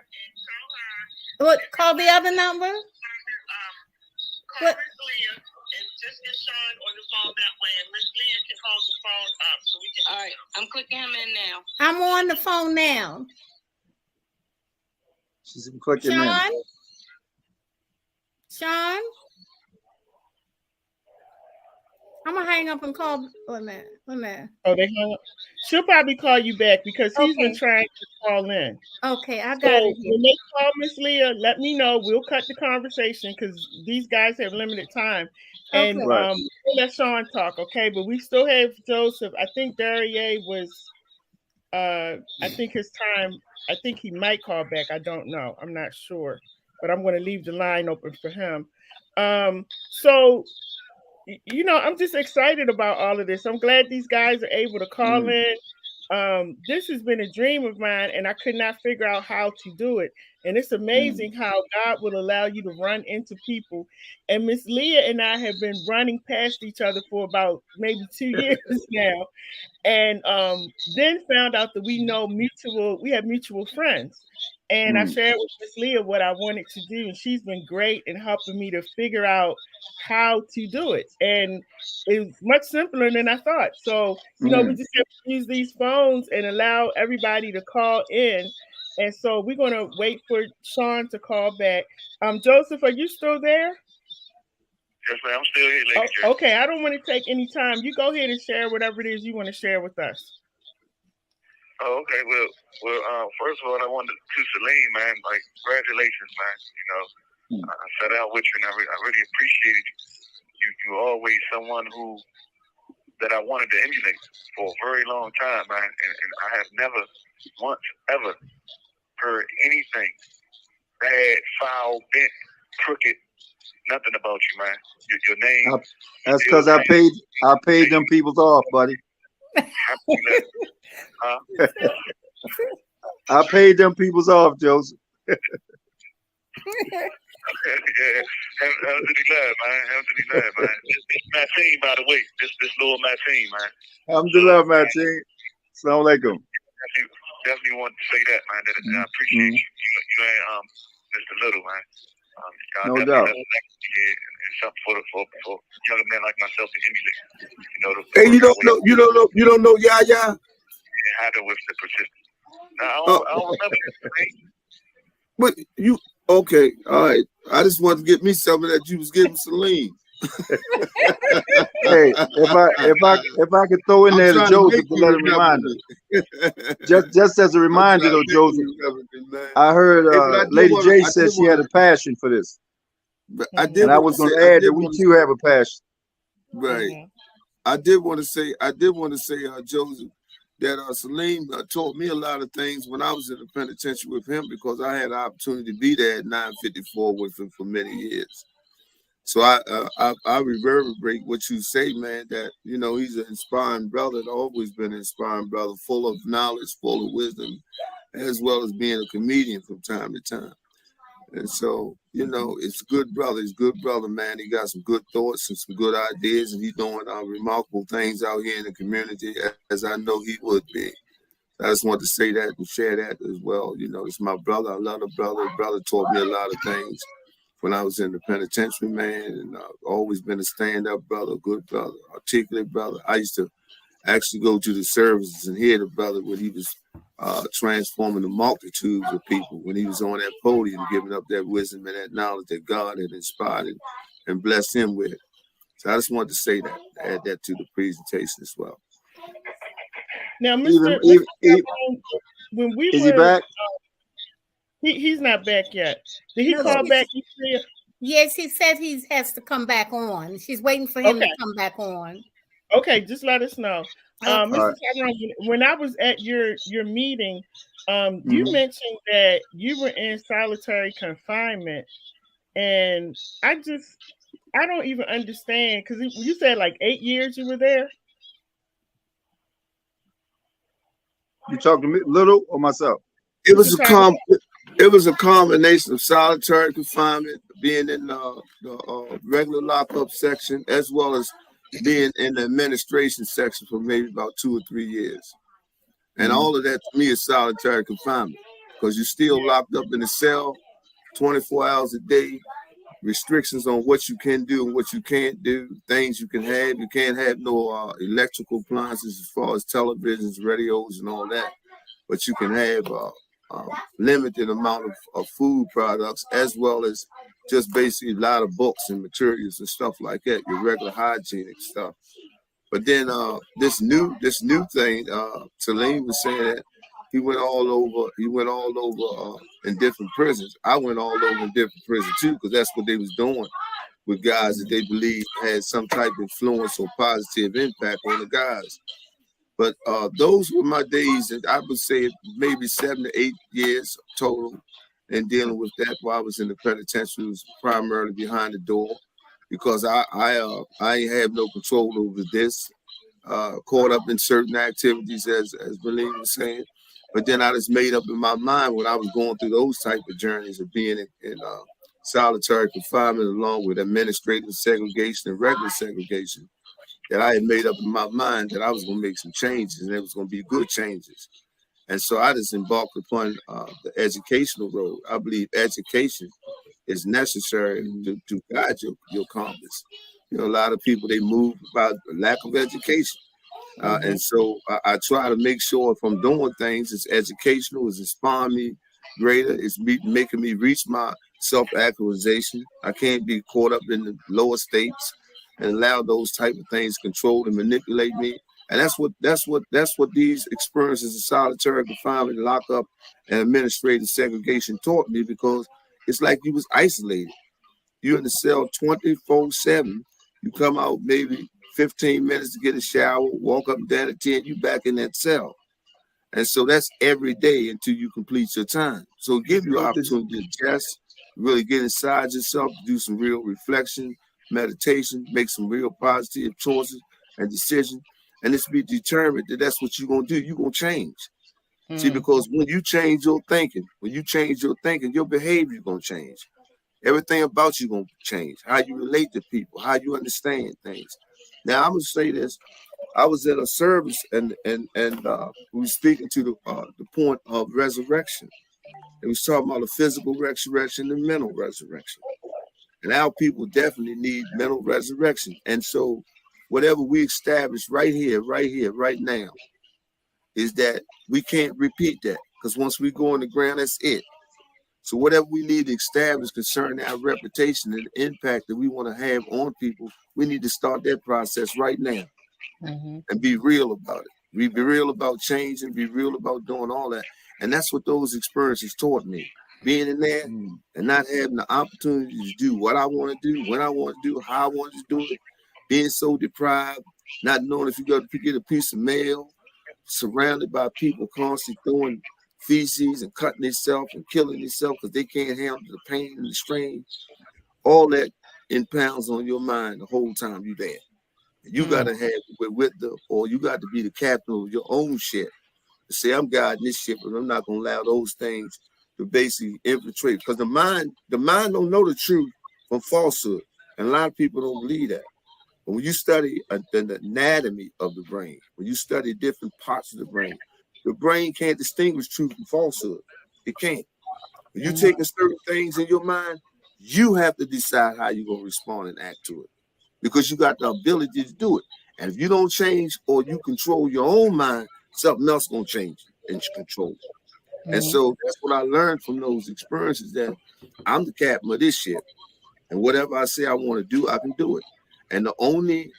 What? Call the other number? Call Miss Leah and just get Sean on the phone that way, and Miss Leah can hold the phone up so we can. All right, I'm clicking him in now. I'm on the phone now. She's clicking in. Sean? I'm gonna hang up and call. Wait a minute. Oh, they hung up. She'll probably call you back because he's been trying to call in. Okay, I got it. When they call Miss Leah, let me know. We'll cut the conversation because these guys have limited time. And we'll let Sean talk, okay? But we still have Joseph. I think Darier was I think his time, I think he might call back. I don't know. I'm not sure. But I'm going to leave the line open for him. So I'm just excited about all of this. I'm glad these guys are able to call in. This has been a dream of mine, and I could not figure out how to do it. And it's amazing how God will allow you to run into people. And Miss Leah and I have been running past each other for about maybe 2 years now. And then found out that we have mutual friends. And I shared with Miss Leah what I wanted to do. And she's been great in helping me to figure out how to do it. And it's much simpler than I thought. So, we just have to use these phones and allow everybody to call in. And so we're going to wait for Sean to call back. Joseph, are you still there? Yes, ma'am. I'm still here, Lady J. Okay, I don't want to take any time. You go ahead and share whatever it is you want to share with us. Oh, okay. Well, first of all, I wanted to Saleem, man. Like, congratulations, man. You know, I set out with you, and I really appreciated you. You're always someone that I wanted to emulate for a very long time, man. And I have never once ever heard anything bad, foul, bent, crooked, nothing about you, man. Your name. That's because I paid them peoples off, buddy. I paid them peoples off, Joseph. Yeah, alhamdulillah, man. This my team, by the way. This little my team, man. Alhamdulillah, my team. Assalamu alaikum. Definitely want to say that, man. That I appreciate you. You ain't Mr. Little, man. No doubt. And something for young men like myself to emulate. You know, hey, you don't know Yaya? How to with the persistence. Now, I don't remember that. But you okay? All right. I just wanted to get me something that you was giving Saleem. Hey, if I could throw in there to Joseph to let him remind us. Just as a reminder, though, Joseph, I heard Lady J said she had a passion for this. But I was going to add that we too have a passion. Right. I did want to say, Joseph, that Saleem taught me a lot of things when I was in the penitentiary with him, because I had the opportunity to be there at 954 with him for many years. So I reverberate what you say, man, that, he's an inspiring brother, always been an inspiring brother, full of knowledge, full of wisdom, as well as being a comedian from time to time. And so, it's a good brother. He's a good brother, man. He got some good thoughts and some good ideas, and he's doing remarkable things out here in the community, as I know he would be. I just want to say that and share that as well. It's my brother. I love the brother. The brother taught me a lot of things when I was in the penitentiary, man, and I've always been a stand-up brother, good brother, articulate brother. I used to actually go to the services and hear the brother when he was transforming the multitudes of people, when he was on that podium, giving up that wisdom and that knowledge that God had inspired and blessed him with. So I just wanted to say that, add that to the presentation as well. Now, when we is he back? He's not back yet. Did he call back? Yes, he said he has to come back on. She's waiting for him to come back on. Okay, just let us know. Mr. Tyrone, when I was at your meeting, you mentioned that you were in solitary confinement, and I don't even understand, because you said like 8 years you were there. You talking to me, Little, or myself? It was a combination of solitary confinement, being in the regular lockup section, as well as being in the administration section for maybe about 2 or 3 years. And all of that to me is solitary confinement, because you're still locked up in a cell 24 hours a day, restrictions on what you can do and what you can't do, things you can have. You can't have no electrical appliances as far as televisions, radios, and all that, but you can have limited amount of food products, as well as just basically a lot of books and materials and stuff like that, your regular hygienic stuff. But then this new thing, Saleem was saying that he went all over in different prisons. I went all over in different prisons too, because that's what they was doing with guys that they believed had some type of influence or positive impact on the guys. But those were my days, and I would say maybe 7 to 8 years total in dealing with that while I was in the penitentiary. Was primarily behind the door, because I ain't have no control over this. Caught up in certain activities, as Saleem was saying. But then I just made up in my mind when I was going through those type of journeys of being in solitary confinement, along with administrative segregation and regular segregation, that I had made up in my mind that I was going to make some changes, and it was going to be good changes. And so I just embarked upon the educational road. I believe education is necessary to guide your compass. You know, a lot of people, they move about lack of education. And so I try to make sure if I'm doing things, it's educational, it's inspiring me greater, it's making me reach my self-actualization. I can't be caught up in the lower states and allow those type of things control and manipulate me. And that's what these experiences of solitary confinement, lockup, and administrative segregation taught me, because it's like you was isolated. You're in the cell 24/7. You come out maybe 15 minutes to get a shower, walk up and down at 10, you back in that cell. And so that's every day until you complete your time. So give you an opportunity to just really get inside yourself, do some real reflection, meditation, make some real positive choices and decisions. And it's be determined that that's what you're going to do. You're going to change. See, because when you change your thinking, your behavior is going to change. Everything about you going to change. How you relate to people, how you understand things. Now, I'm going to say this. I was at a service and we were speaking to the point of resurrection. And we was talking about the physical resurrection and mental resurrection. And our people definitely need mental resurrection. And so whatever we establish right here, right now, is that we can't repeat that. Because once we go on the ground, that's it. So whatever we need to establish concerning our reputation and the impact that we want to have on people, we need to start that process right now and be real about it. We be real about changing, be real about doing all that. And that's what those experiences taught me. Being in there and not having the opportunity to do what I want to do, when I want to do, how I want to do it, being so deprived, not knowing if you got to get a piece of mail, surrounded by people constantly throwing feces and cutting themselves and killing themselves because they can't handle the pain and the strain. All that impounds on your mind the whole time you're there. You got to have or you got to be the captain of your own ship. To say, I'm guiding this ship, but I'm not going to allow those things to basically infiltrate. Because the mind don't know the truth from falsehood. And a lot of people don't believe that. But when you study the anatomy of the brain, when you study different parts of the brain can't distinguish truth from falsehood. It can't. When you're taking certain things in your mind, you have to decide how you're going to respond and act to it. Because you got the ability to do it. And if you don't change or you control your own mind, something else going to change and control it. And so that's what I learned from those experiences, that I'm the captain of this ship. And whatever I say I want to do, I can do it. And the only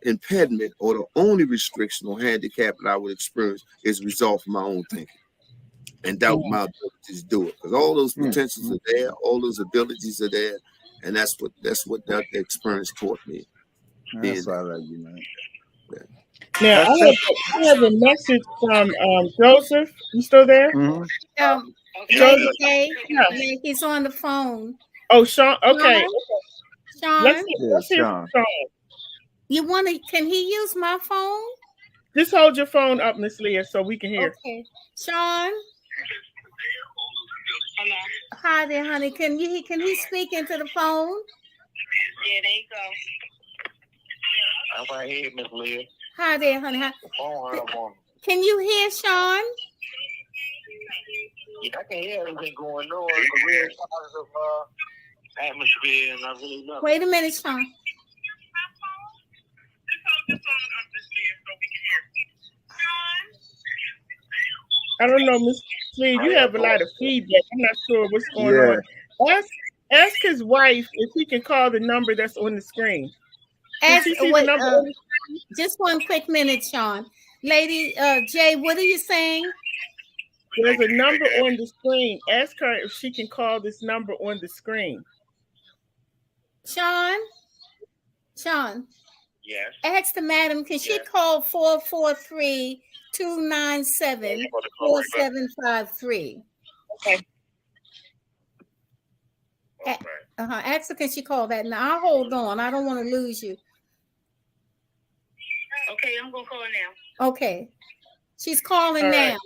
impediment or the only restriction or handicap that I would experience is result from my own thinking and doubt my abilities to do it. Because all those potentials are there, all those abilities are there, and that's what that experience taught me. That's all right, you man. Now I have a message from Joseph. You still there? Lady J, he's on the phone. Oh, Sean. Okay. Sean. Let's hear from Sean. You want to? Can he use my phone? Just hold your phone up, Miss Leah, so we can hear. Okay, Sean. Hello. Hi there, honey. Can he speak into the phone? Yeah, there you go. I'm right here, Miss Leah. Hi there, honey. Can you hear Sean? Yeah, I can hear everything going on. The real positive atmosphere, and I really love it. Wait a minute, Sean. I don't know, Miss Lee, you have a lot of feedback. I'm not sure what's going on. Ask his wife if he can call the number that's on the screen. Just 1 quick minute, Sean. Lady Jay, what are you saying? There's a number on the screen. Ask her if she can call this number on the screen. Sean? Yes. Ask the madam, can she call 443-297-4753? Okay. Ask her, can she call that? Now, I'll hold on. I don't want to lose you. Okay, I'm going to call now. Okay. She's calling now.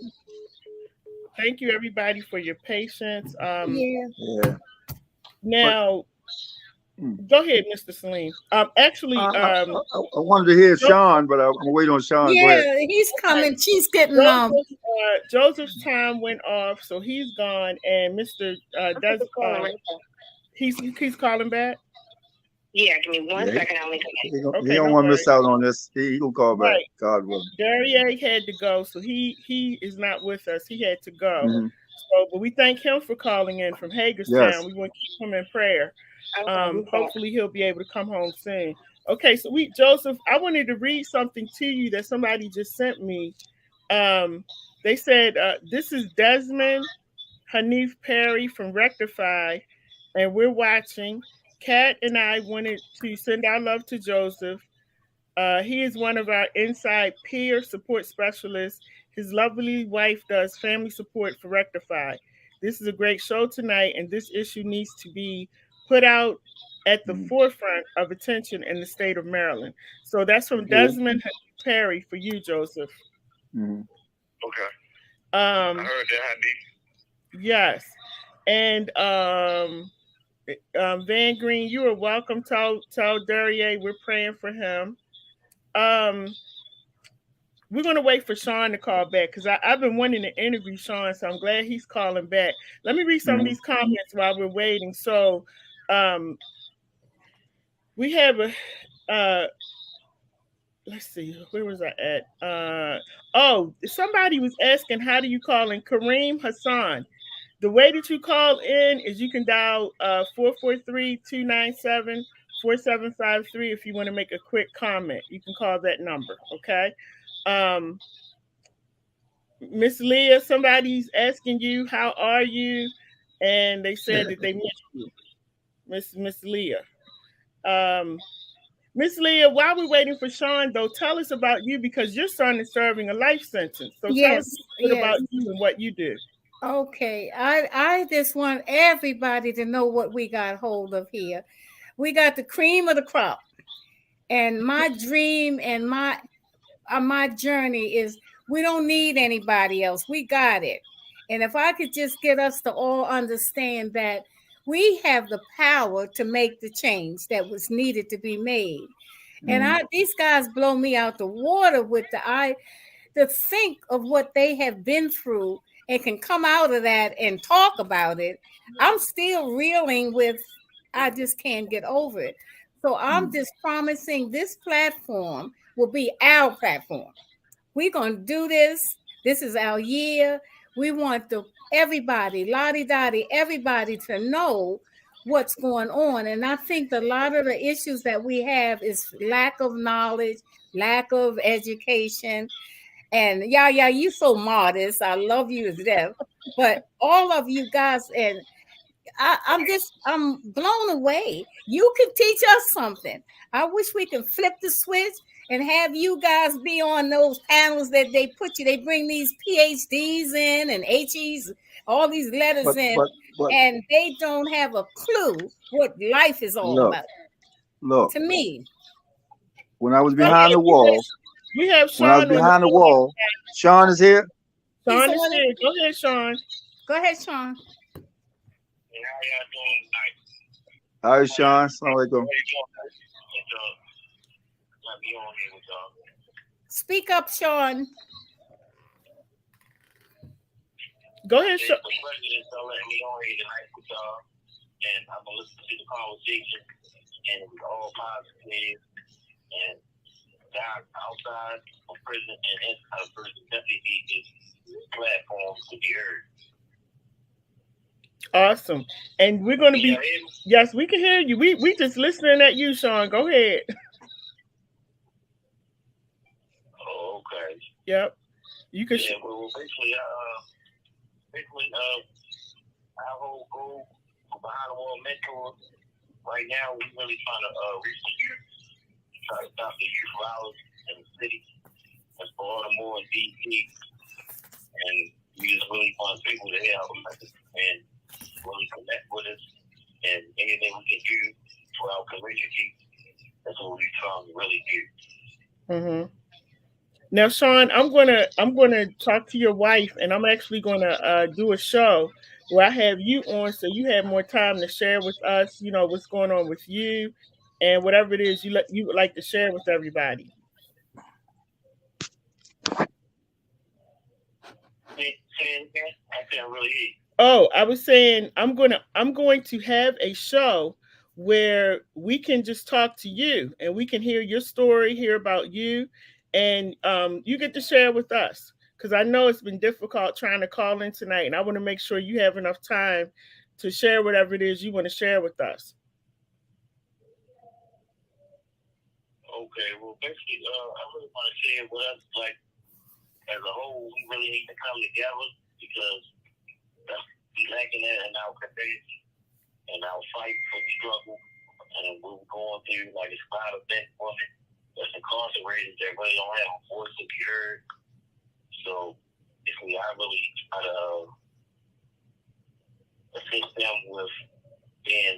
Thank you, everybody, for your patience. Yeah. Now, Go ahead, Mr. Saleem. Actually, I wanted to hear Sean, but I'm waiting on Sean. Go ahead. Yeah, he's coming. She's getting Joseph's time went off, so he's gone, and Mr. He's calling back. Yeah, give me one second. I'll make He don't want to miss out on this. He gonna call back. God willing. Daria had to go, so he is not with us. He had to go. So, but we thank him for calling in from Hagerstown. Yes. We want to keep him in prayer. Hopefully he'll be able to come home soon. Okay, so Joseph, I wanted to read something to you that somebody just sent me. They said this is Desmond Hanif Perry from Rectify, and we're watching. Kat and I wanted to send our love to Joseph. He is one of our inside peer support specialists. His lovely wife does family support for Rectify. This is a great show tonight, and this issue needs to be put out at the forefront of attention in the state of Maryland. So that's from Desmond Perry for you, Joseph. Okay. I heard that, Hanif. Yes. And Van Green, you are welcome. Tell Daria we're praying for him. We're going to wait for Sean to call back because I've been wanting to interview Sean, so I'm glad he's calling back. Let me read some of these comments while we're waiting. So we have let's see, where was I at? Somebody was asking, how do you call in? Kareem Hassan. The way that you call in is you can dial 443-297-4753 if you want to make a quick comment. You can call that number, okay? Miss Leah, somebody's asking you, how are you? And they said that they missed you, Miss Leah. Miss Leah, while we're waiting for Sean, though, tell us about you because your son is serving a life sentence. So tell us about you and what you do. Okay, I just want everybody to know what we got hold of here. We got the cream of the crop, and my dream and my journey is we don't need anybody else. We got it. And if I could just get us to all understand that we have the power to make the change that was needed to be made. And these guys blow me out the water with to think of what they have been through and can come out of that and talk about it. I'm still reeling with, I just can't get over it. So I'm just promising this platform will be our platform. We're going to do this. This is our year. We want everybody, lottie-dottie, everybody to know what's going on. And I think a lot of the issues that we have is lack of knowledge, lack of education. And yeah, you so modest. I love you to death. But all of you guys, and I'm blown away. You can teach us something. I wish we could flip the switch and have you guys be on those panels that they put you. They bring these PhDs in and HEs, all these letters and they don't have a clue what life is all about. Look, to me, when I was behind the wall. We have Sean. When I was behind the wall, Sean is here. Sean is here. Go ahead, Sean. Go ahead, Sean. How y'all doing tonight? Hi, Sean. Assalamualaikum. Speak up, Sean. Go ahead, Sean. The president letting me on here tonight with y'all, and I'm gonna listen to the conversation, and it was all positive and. Outside of prison and inside of prison definitely need this platform to be heard. Awesome. And we're going to be, yes, we can hear you. We just listening at you, Sean. Go ahead. Oh, okay. Yep. You can. Yeah, well, basically, our whole goal for Behind the Wall Mentors right now, we're really trying to reach the youth. Try to stop the youth violence in the city. That's Baltimore and DC. And we just really want people to help us and really connect with us. And anything we can do for our community, that's what we're trying to really do. Now, Sean, I'm gonna talk to your wife, and I'm actually gonna do a show where I have you on so you have more time to share with us, you know, what's going on with you and whatever it is you would like to share with everybody. I can't really hear you. Oh, I was saying I'm going to have a show where we can just talk to you and we can hear your story, hear about you, and you get to share with us because I know it's been difficult trying to call in tonight, and I want to make sure you have enough time to share whatever it is you want to share with us. Okay, well, basically, I really want to share with us, like, as a whole, we really need to come together because we lacking that in our community and our fight for the struggle. And we're going through, like, it's a lot of that women that's incarcerated that really don't have a voice to be heard. So, basically, I really try to assist them with being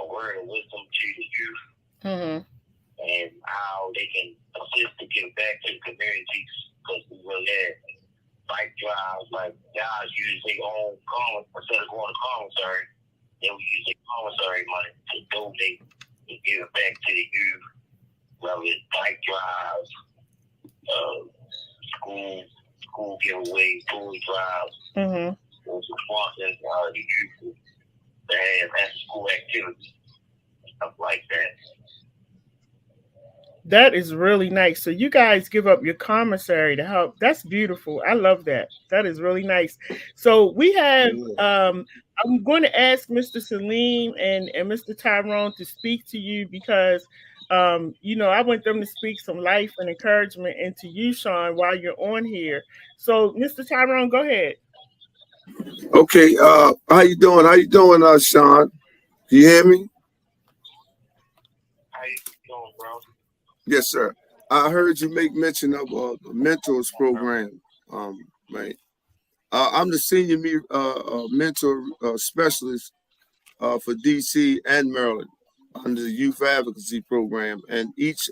a word of wisdom to the youth. Mm-hmm. And how they can assist to give back to the communities because we really had bike drives, like guys use their own instead of going to commissary, they would use their commissary money to donate and give it back to the youth, whether it's bike drives, school giveaways, toy drives, or sponsoring the youth to have after school activities, stuff like that. That is really nice. So you guys give up your commissary to help. That's beautiful. I love that. That is really nice. So we have I'm going to ask Mr. Saleem and Mr. Tyrone to speak to you because you know, I want them to speak some life and encouragement into you, Sean, while you're on here. So Mr. Tyrone, go ahead. Okay, how you doing? How you doing, Sean? Can you hear me? How you doing, bro? Yes, sir. I heard you make mention of the mentors program, right? I'm the senior mentor specialist for DC and Maryland under the youth advocacy program, and each.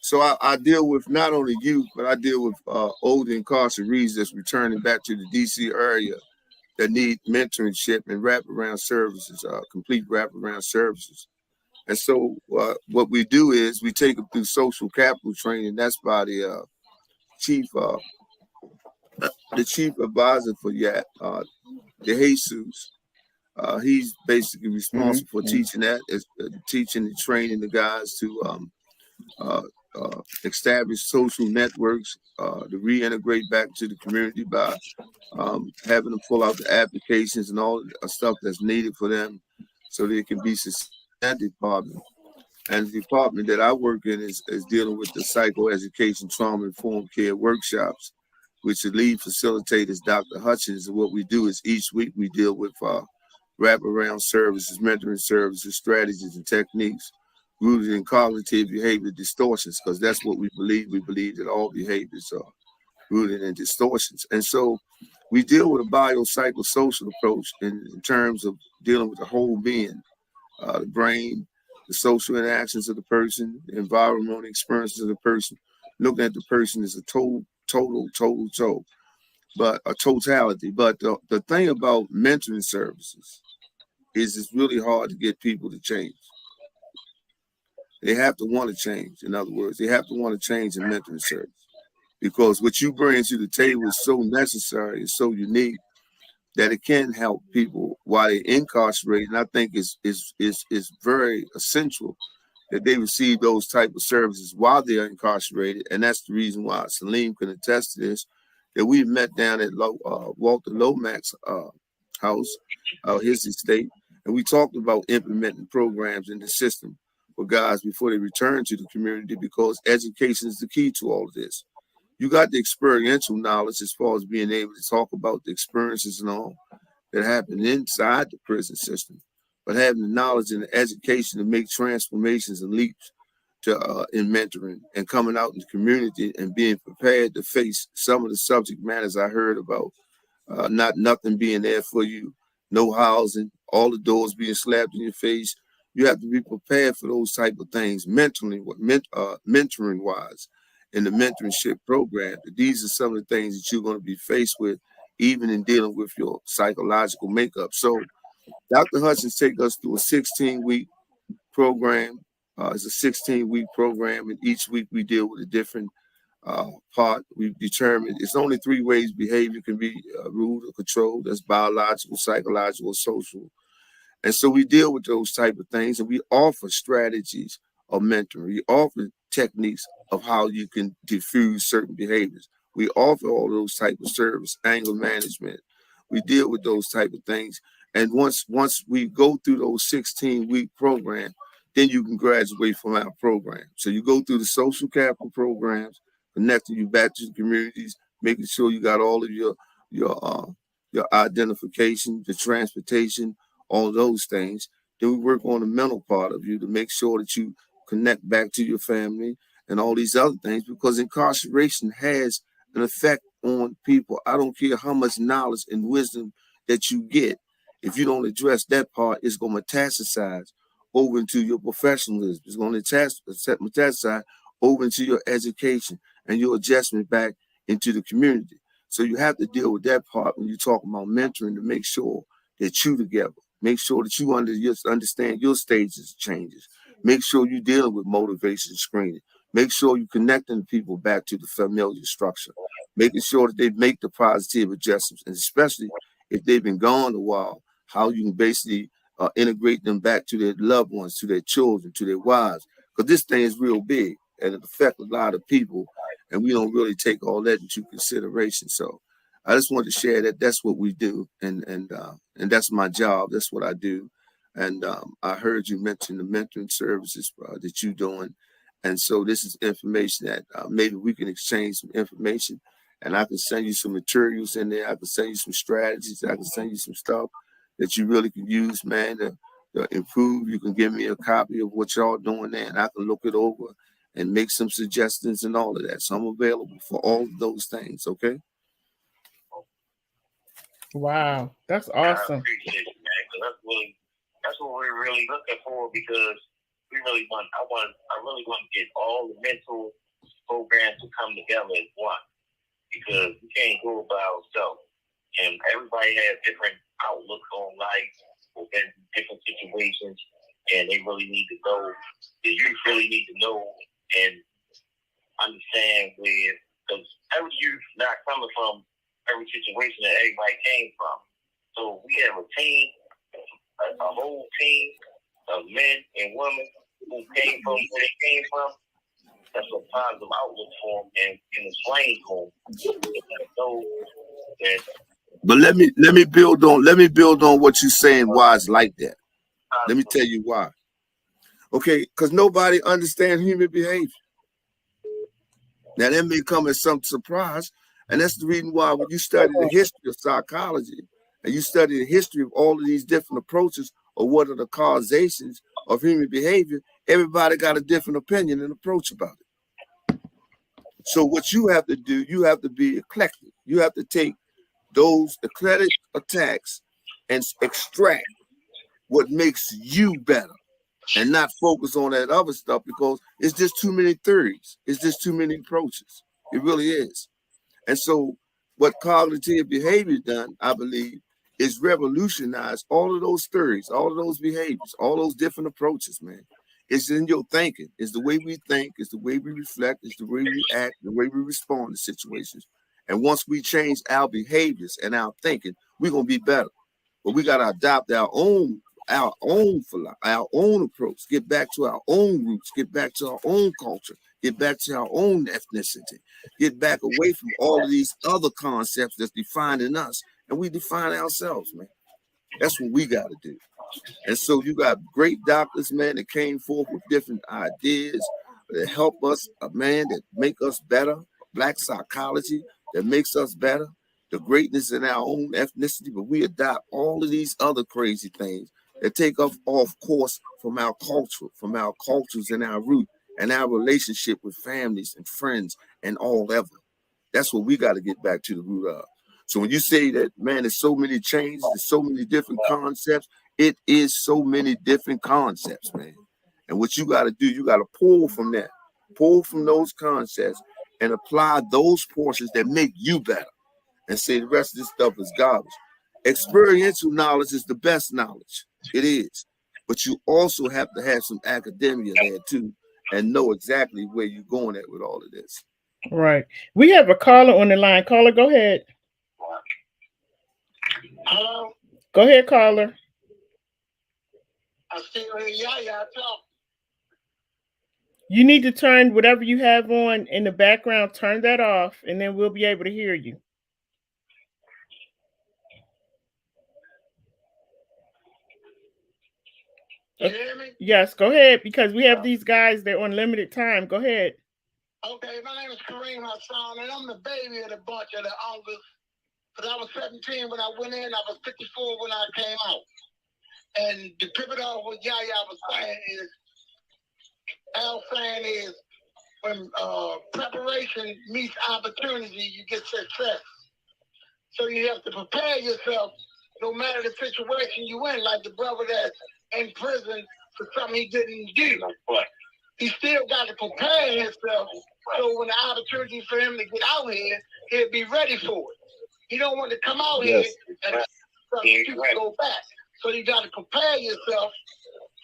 So I deal with not only youth, but I deal with older incarcerees that's returning back to the DC area that need mentorship and wraparound services, complete wraparound services. And so what we do is we take them through social capital training. That's by the chief advisor for YAT, DeJesus. He's basically responsible for teaching that, teaching and training the guys to establish social networks, to reintegrate back to the community by having them pull out the applications and all the stuff that's needed for them so they can be successful in that department. And the department that I work in is dealing with the psychoeducation, trauma-informed care workshops, which the lead facilitator is Dr. Hutchins. And what we do is each week we deal with wraparound services, mentoring services, strategies, and techniques rooted in cognitive behavior distortions, because that's what we believe. We believe that all behaviors are rooted in distortions. And so we deal with a biopsychosocial approach in terms of dealing with the whole being, the brain, the social interactions of the person, the environmental experiences of the person, looking at the person as a total, but a totality. But the thing about mentoring services is it's really hard to get people to change. They have to want to change. In other words, they have to want to change in mentoring service, because what you bring to the table is so necessary, it's so unique that it can help people while they're incarcerated. And I think it's very essential that they receive those type of services while they're incarcerated. And that's the reason why Saleem can attest to this, that we met down at Walter Lomax's house, his estate, and we talked about implementing programs in the system for guys before they return to the community, because education is the key to all of this. You got the experiential knowledge as far as being able to talk about the experiences and all that happen inside the prison system, but having the knowledge and the education to make transformations and leaps to in mentoring and coming out in the community and being prepared to face some of the subject matters I heard about, nothing being there for you, no housing, all the doors being slapped in your face. You have to be prepared for those type of things mentoring wise in the mentorship program. These are some of the things that you're going to be faced with even in dealing with your psychological makeup. So Dr. Hutchins take us through a 16-week program. It's a 16-week program, and each week we deal with a different part. We've determined it's only 3 ways behavior can be ruled or controlled. That's biological, psychological, social. And so we deal with those type of things, and we offer strategies of mentoring. We offer techniques of how you can diffuse certain behaviors. We offer all those type of service, anger management. We deal with those type of things. And once we go through those 16-week program, then you can graduate from our program. So you go through the social capital programs, connecting you back to the communities, making sure you got all of your identification, the transportation, all those things. Then we work on the mental part of you to make sure that you connect back to your family and all these other things, because incarceration has an effect on people. I don't care how much knowledge and wisdom that you get. If you don't address that part, it's going to metastasize over into your professionalism. It's going to metastasize over into your education and your adjustment back into the community. So you have to deal with that part when you talk about mentoring, to make sure that you together. Make sure that you understand your stages of changes. Make sure you're dealing with motivation screening. Make sure you're connecting people back to the familiar structure. Making sure that they make the positive adjustments, and especially if they've been gone a while, how you can basically integrate them back to their loved ones, to their children, to their wives. Because this thing is real big and it affects a lot of people, and we don't really take all that into consideration. So I just want to share that that's what we do, and that's my job. That's what I do. And I heard you mention the mentoring services that you're doing, and so this is information that maybe we can exchange some information, and I can send you some materials in there. I can send you some strategies. I can send you some stuff that you really can use, man, to improve. You can give me a copy of what y'all doing there, and I can look it over and make some suggestions and all of that. So I'm available for all of those things. Okay. Wow, that's I awesome. appreciate it, man. 'Cause that's what we're really looking for, because I really want to get all the mental programs to come together as one, because we can't go by ourselves, and everybody has different outlooks on life within different situations, and they really need to know. The youth really need to know and understand where, because every youth not coming from every situation that everybody came from. So we have a team, a whole team of men and women who came from where they came from. That's a positive outlook for them, and explain to them. So that. But let me build on what you're saying. Why it's like that? Let me tell you why. Okay, because nobody understands human behavior. Now that may come as some surprise, and that's the reason why when you study the history of psychology and you study the history of all of these different approaches or what are the causations of human behavior, everybody got a different opinion and approach about it. So what you have to do, you have to be eclectic. You have to take those eclectic attacks and extract what makes you better and not focus on that other stuff, because it's just too many theories. It's just too many approaches. It really is. And so what cognitive behavior done, I believe, is revolutionize all of those theories, all of those behaviors, all those different approaches, man. It's in your thinking. It's the way we think. It's the way we reflect. It's the way we act, the way we respond to situations. And once we change our behaviors and our thinking, we're going to be better. But we got to adopt our own approach, get back to our own roots, get back to our own culture, get back to our own ethnicity, get back away from all of these other concepts that's defining us, and we define ourselves, man. That's what we got to do. And so you got great doctors, man, that came forth with different ideas that help us, man, that make us better, Black psychology that makes us better, the greatness in our own ethnicity, but we adopt all of these other crazy things that take us off course from our culture, from our cultures and our root and our relationship with families and friends and all ever. That's what we got to get back to the root of. So when you say that, man, there's so many changes, there's so many different concepts, it is so many different concepts, man. And what you got to do, you got to pull from that, pull from those concepts and apply those portions that make you better. and say the rest of this stuff is garbage. Experiential knowledge is the best knowledge. It is. But you also have to have some academia there too and know exactly where you're going at with all of this. Right. We have a caller on the line. Caller, go ahead. Hello? Go ahead, caller. I still hear Yaya talk. You need to turn whatever you have on in the background, turn that off, and then we'll be able to hear you. You hear me? Yes, go ahead, because we have these guys, they're on limited time. Go ahead. Okay, my name is Kareem Hassan, and I'm the baby of the bunch of the uncles. Because I was 17 when I went in, I was 54 when I came out. And to pivot off what Yaya was saying is, Al saying is, when preparation meets opportunity, you get success. So you have to prepare yourself, no matter the situation you in. Like the brother that's in prison for something he didn't do. He still got to prepare himself, so when the opportunity for him to get out here, he'll be ready for it. He don't want to come out here and go back. So you got to prepare yourself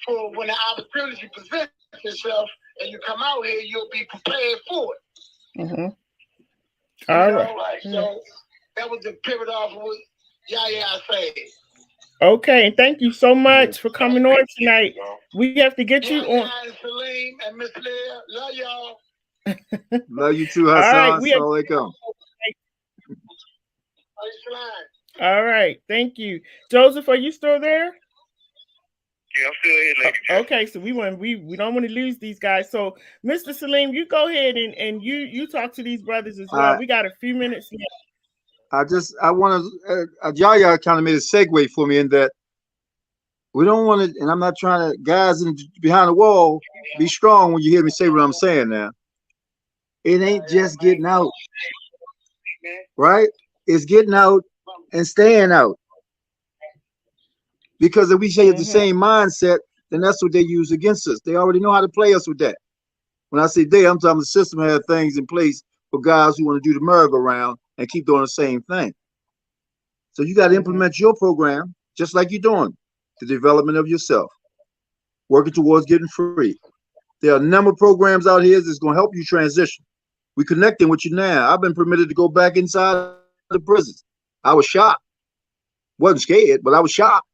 for when the opportunity presents itself and you come out here, you'll be prepared for it. Mm-hmm. All right. So that was the pivot off of what Yaya said. Okay, and thank you so much for coming on tonight. We have to get you on. Saleem and Miss Leah, love y'all. Love you too, Hassan. Assalamualaikum. All right, thank you. Joseph, are you still there? Yeah, I'm still here, Lady J. Okay, so we don't want to lose these guys. So, Mr. Saleem, you go ahead and you talk to these brothers as well. We got a few minutes left. I want to, Yaya kind of made a segue for me in that we don't want to, and I'm not trying to, guys behind the wall, be strong when you hear me say what I'm saying now. It ain't just getting out, right? It's getting out and staying out. Because if we say it's the same mindset, then that's what they use against us. They already know how to play us with that. When I say they, I'm talking the system has things in place for guys who want to do the merry-go-round and keep doing the same thing. So you got to implement your program just like you're doing, the development of yourself, working towards getting free. There are a number of programs out here that's going to help you transition. We're connecting with you now. I've been permitted to go back inside the prisons. I was shocked. Wasn't scared, but I was shocked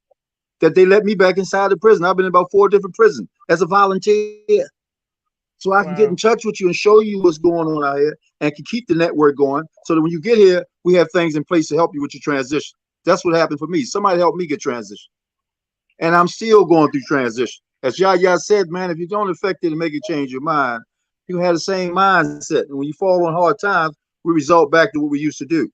that they let me back inside the prison. I've been in about 4 different prisons as a volunteer. So I can get in touch with you and show you what's going on out here and can keep the network going so that when you get here, we have things in place to help you with your transition. That's what happened for me. Somebody helped me get transition. And I'm still going through transition. As Yaya said, man, if you don't affect it and make it change your mind, you have the same mindset. And when you fall on hard times, we result back to what we used to do.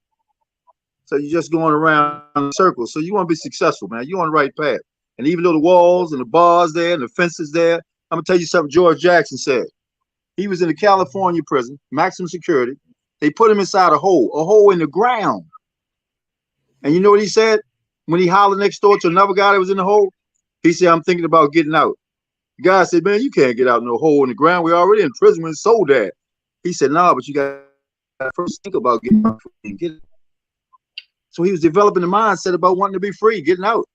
So you're just going around in circles. So you want to be successful, man. You're on the right path. And even though the walls and the bars there and the fences there, I'm going to tell you something George Jackson said. He was in a California prison, maximum security. They put him inside a hole in the ground. And you know what he said? When he hollered next door to another guy that was in the hole, he said, I'm thinking about getting out. The guy said, man, you can't get out in no hole in the ground. We're already in prison. We're so dead. He said, no, but you got to first think about getting out and get it. So he was developing the mindset about wanting to be free, getting out.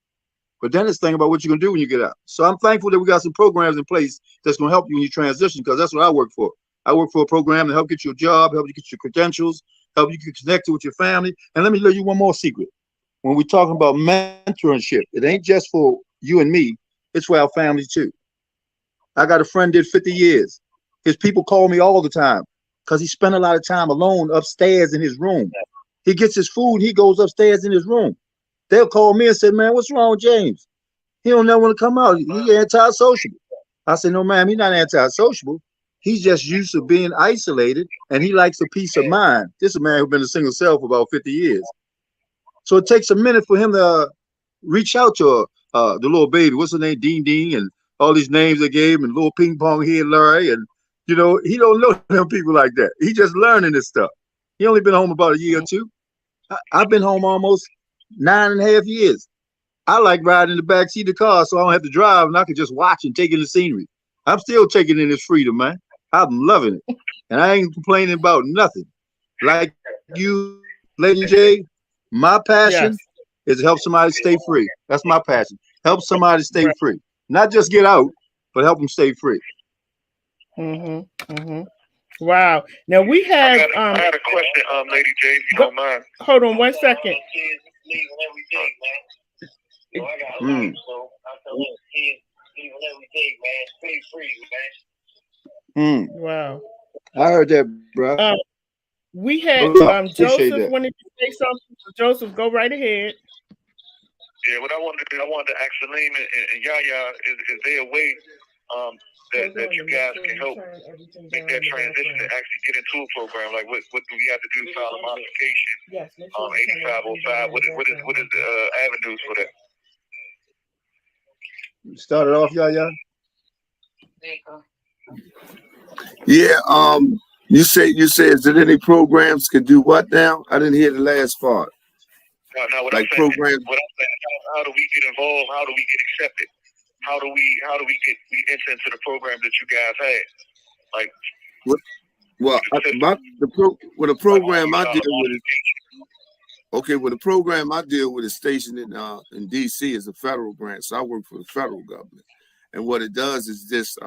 But then it's thinking about what you're going to do when you get out. So I'm thankful that we got some programs in place that's going to help you in your transition, because that's what I work for. I work for a program to help get you a job, help you get your credentials, help you get connected with your family. And let me let you one more secret. When we're talking about mentorship, it ain't just for you and me. It's for our families too. I got a friend did 50 years. His people call me all the time because he spent a lot of time alone upstairs in his room. He gets his food, he goes upstairs in his room. They'll call me and say, man, what's wrong with James? He don't never want to come out. He's antisocial. I said, no, ma'am, he's not antisocial. He's just used to being isolated, and he likes a peace of mind. This is a man who's been a single cell for about 50 years. So it takes a minute for him to reach out to the little baby. What's her name? Dean Dean, and all these names they gave him, and little ping pong here, Larry. And, you know, he don't know them people like that. He just learning this stuff. He only been home about a year or two. I've been home almost 9.5 years. I like riding in the backseat of the car so I don't have to drive, and I can just watch and take in the scenery. I'm still taking in this freedom, man. I'm loving it. And I ain't complaining about nothing. Like you, Lady J, My passion Yes. is to help somebody stay free. That's my passion. Help somebody stay Right. free. Not just get out, but help them stay free. Wow. Now we have I had a question, Lady J, if you don't mind. Hold on 1 second. Leaving every day, man. So I got a life, so I tell little kids leaving every day, man. Stay free, man. Wow. I heard that, bro. We had Appreciate Joseph that. wanted to say something. Joseph, go right ahead. Yeah, what I wanted to ask Saleem and Yaya is there a way that you guys can help make that transition and actually get into a program? Like, what do we have to do? File a modification? 8505. What is the avenues for that? You started off, Yaya? Yeah. You say is there any programs can do what now? I didn't hear the last part. No, what like I'm saying, programs. how do we get involved? How do we get accepted? How do we enter into the program that you guys had? Like, the program I deal with is okay. Well, the program I deal with is stationed in D.C. is a federal grant, so I work for the federal government. And what it does is this: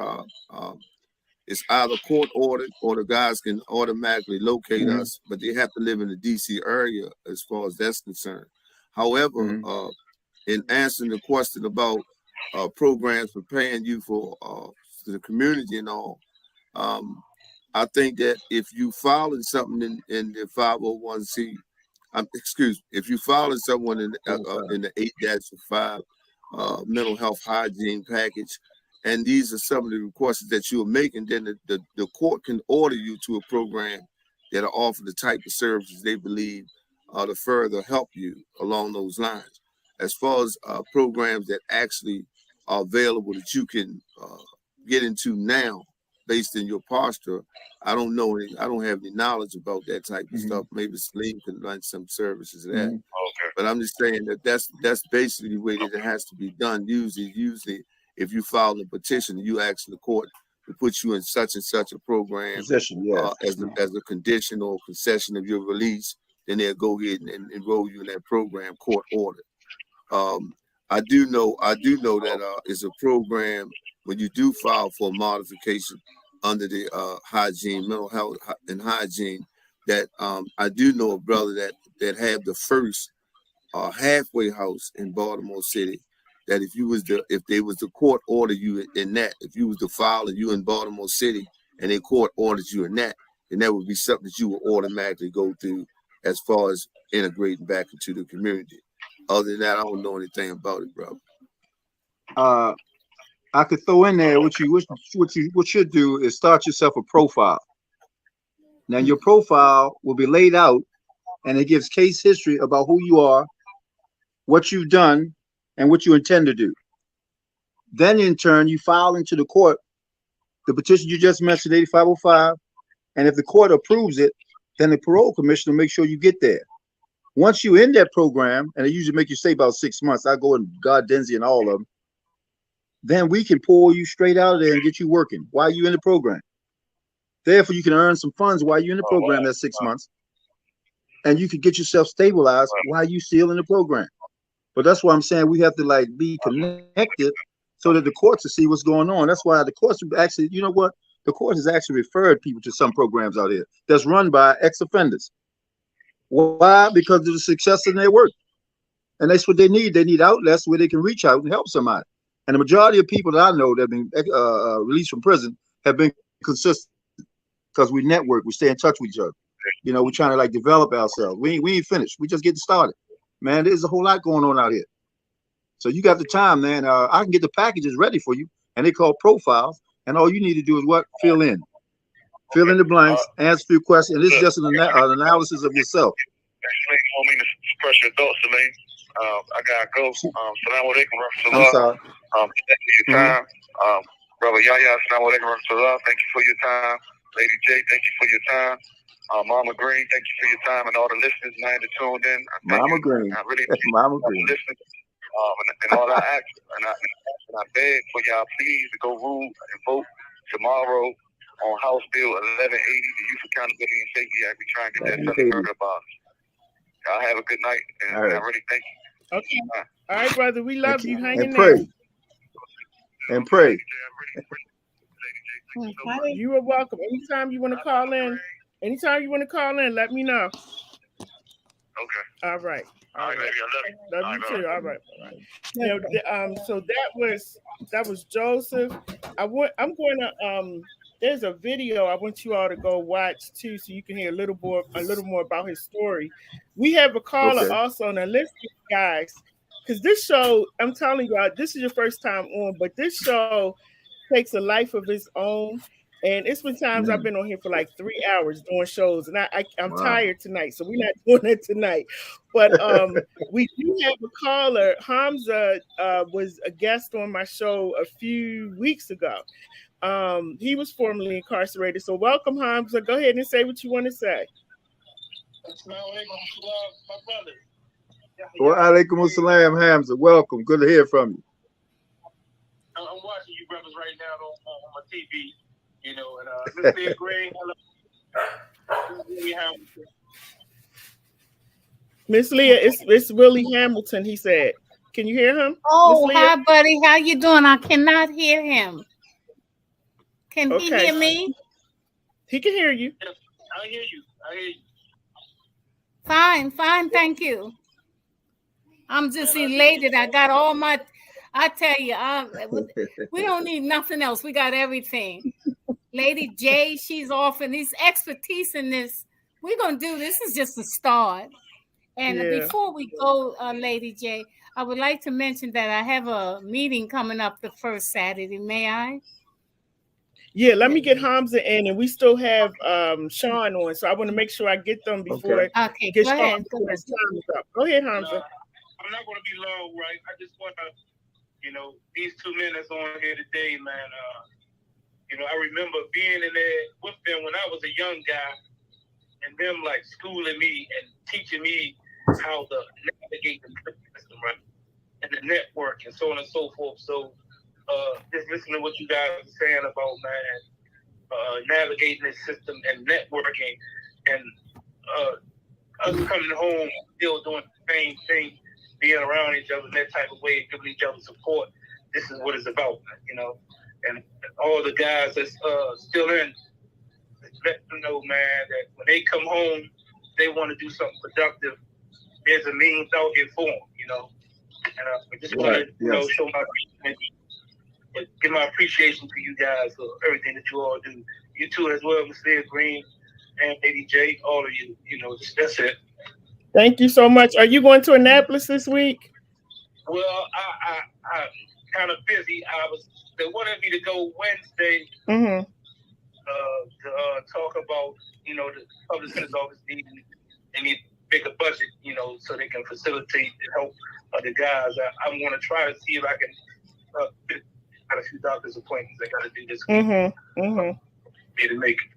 it's either court ordered or the guys can automatically locate us, but they have to live in the D.C. area as far as that's concerned. However, in answering the question about programs preparing you for the community and all, I think that if you filing something in the 501c, if you filing someone in the 8-5 mental health hygiene package, and these are some of the requests that you are making, then the court can order you to a program that will offer the type of services they believe to further help you along those lines. As far as programs that actually are available that you can get into now based in your posture, I don't know any, I don't have any knowledge about that type of stuff. Maybe Saleem can run some services of that. okay. But I'm just saying that that's basically the way that it has to be done. Usually if you file a petition, you ask the court to put you in such and such a program as a condition or concession of your release, then they'll go ahead and enroll you in that program, court ordered. I do know that it's a program when you do file for a modification under the hygiene, mental health and hygiene, that I do know a brother that had the first halfway house in Baltimore City, that if they was the court order you in that, if you was the file and you in Baltimore City and they court ordered you in that, then that would be something that you would automatically go through as far as integrating back into the community. Other than that, I don't know anything about it, bro. I could throw in there what you should do is start yourself a profile. Now your profile will be laid out and it gives case history about who you are, what you've done, and what you intend to do. Then in turn, you file into the court the petition you just mentioned, 8505, and if the court approves it, then the parole commission will make sure you get there. Once you're in that program, and they usually make you stay about 6 months, I go in God Denzi and all of them, then we can pull you straight out of there and get you working while you're in the program. Therefore, you can earn some funds while you're in the program that 6 months, and you can get yourself stabilized while you're still in the program. But that's why I'm saying we have to be connected so that the courts will see what's going on. That's why the courts actually, you know what? The court has actually referred people to some programs out here that's run by ex-offenders. Why? Because of the success in their work. And that's what they need. They need outlets where they can reach out and help somebody. And the majority of people that I know that have been released from prison have been consistent because we network, we stay in touch with each other. You know, we're trying to develop ourselves. We ain't finished. We just getting started. Man, there's a whole lot going on out here. So you got the time, man. I can get the packages ready for you, and they call profiles. And all you need to do is fill in the blanks, answer a few questions. And this is just an analysis of yourself. I don't mean to suppress your thoughts, Saleem. I gotta go. Salam alaikum I'm sorry. Thank you for your time. Brother Yaya, salam alaikum rahmatullah. Thank you for your time. Lady J, thank you for your time. Mama Green, thank you for your time, and all the listeners, man, that tuned in. Mama Green. I really Mama Green. Listening. And all I ask, and I beg for y'all, please, to go rule and vote tomorrow on House Bill 1180, the Youth Accountability and Safety Act. We try and get that Sunday murder abolished. Y'all have a good night, and All right. I really thank you. Okay. All right, brother. We love you. Hang in And there. pray. And pray. You are welcome. Anytime you want to call in, let me know. Okay. All right. All right, baby. I love you. Love you too. All right. You know, so that was Joseph. I'm going to there's a video I want you all to go watch too, so you can hear a little more about his story. We have a caller also, and listen, guys, because this show, I'm telling you, this is your first time on, but this show takes a life of its own. And it's been times I've been on here for like 3 hours doing shows, and I'm tired tonight, so we're not doing it tonight. But we do have a caller. Hamza was a guest on my show a few weeks ago. He was formerly incarcerated. So welcome, Hamza. Go ahead and say what you want to say. Wa alaikum assalam, Hamza. Welcome. Good to hear from you. I'm watching you brothers right now on my TV, you know, and Miss Leah Gray, Miss Leah, it's Willie Hamilton, he said. Can you hear him? Oh, hi, buddy. How you doing? I cannot hear him. Can he hear me? He can hear you. Yes, I hear you. Fine. Thank you. I'm just elated. I got all my... I tell you, we don't need nothing else. We got everything. Lady J, she's offering this expertise in this. We're going to do this. Is just a start. And before we go, Lady J, I would like to mention that I have a meeting coming up the first Saturday. May I? Yeah, let me get Hamza in, and we still have Sean on, so I want to make sure I get them before Okay, get go ahead. Go ahead, Hamza. I'm not going to be long, right? I just want to, you know, these 2 minutes on here today, man. You know, I remember being in there with them when I was a young guy, and them like schooling me and teaching me how to navigate the system, right, and the network and so on and so forth. So, just listening to what you guys are saying about, man, navigating this system and networking, and us coming home still doing the same thing, being around each other in that type of way, giving each other support. This is what it's about, you know. And all the guys that's still in, let them know, man, that when they come home, they want to do something productive. There's a means out here for them, you know. And I just want to, you know, show my give my appreciation to you guys for everything that you all do. You too as well, Ms. Leah Green and Lady J, all of you. You know, that's it. Thank you so much. Are you going to Annapolis this week? Well, I'm kind of busy. They wanted me to go Wednesday to talk about, you know, the public defender's office need bigger budget, you know, so they can facilitate and help the guys. I'm going to try to see if I can get a few doctor's appointments I got to do this week. Be to make it.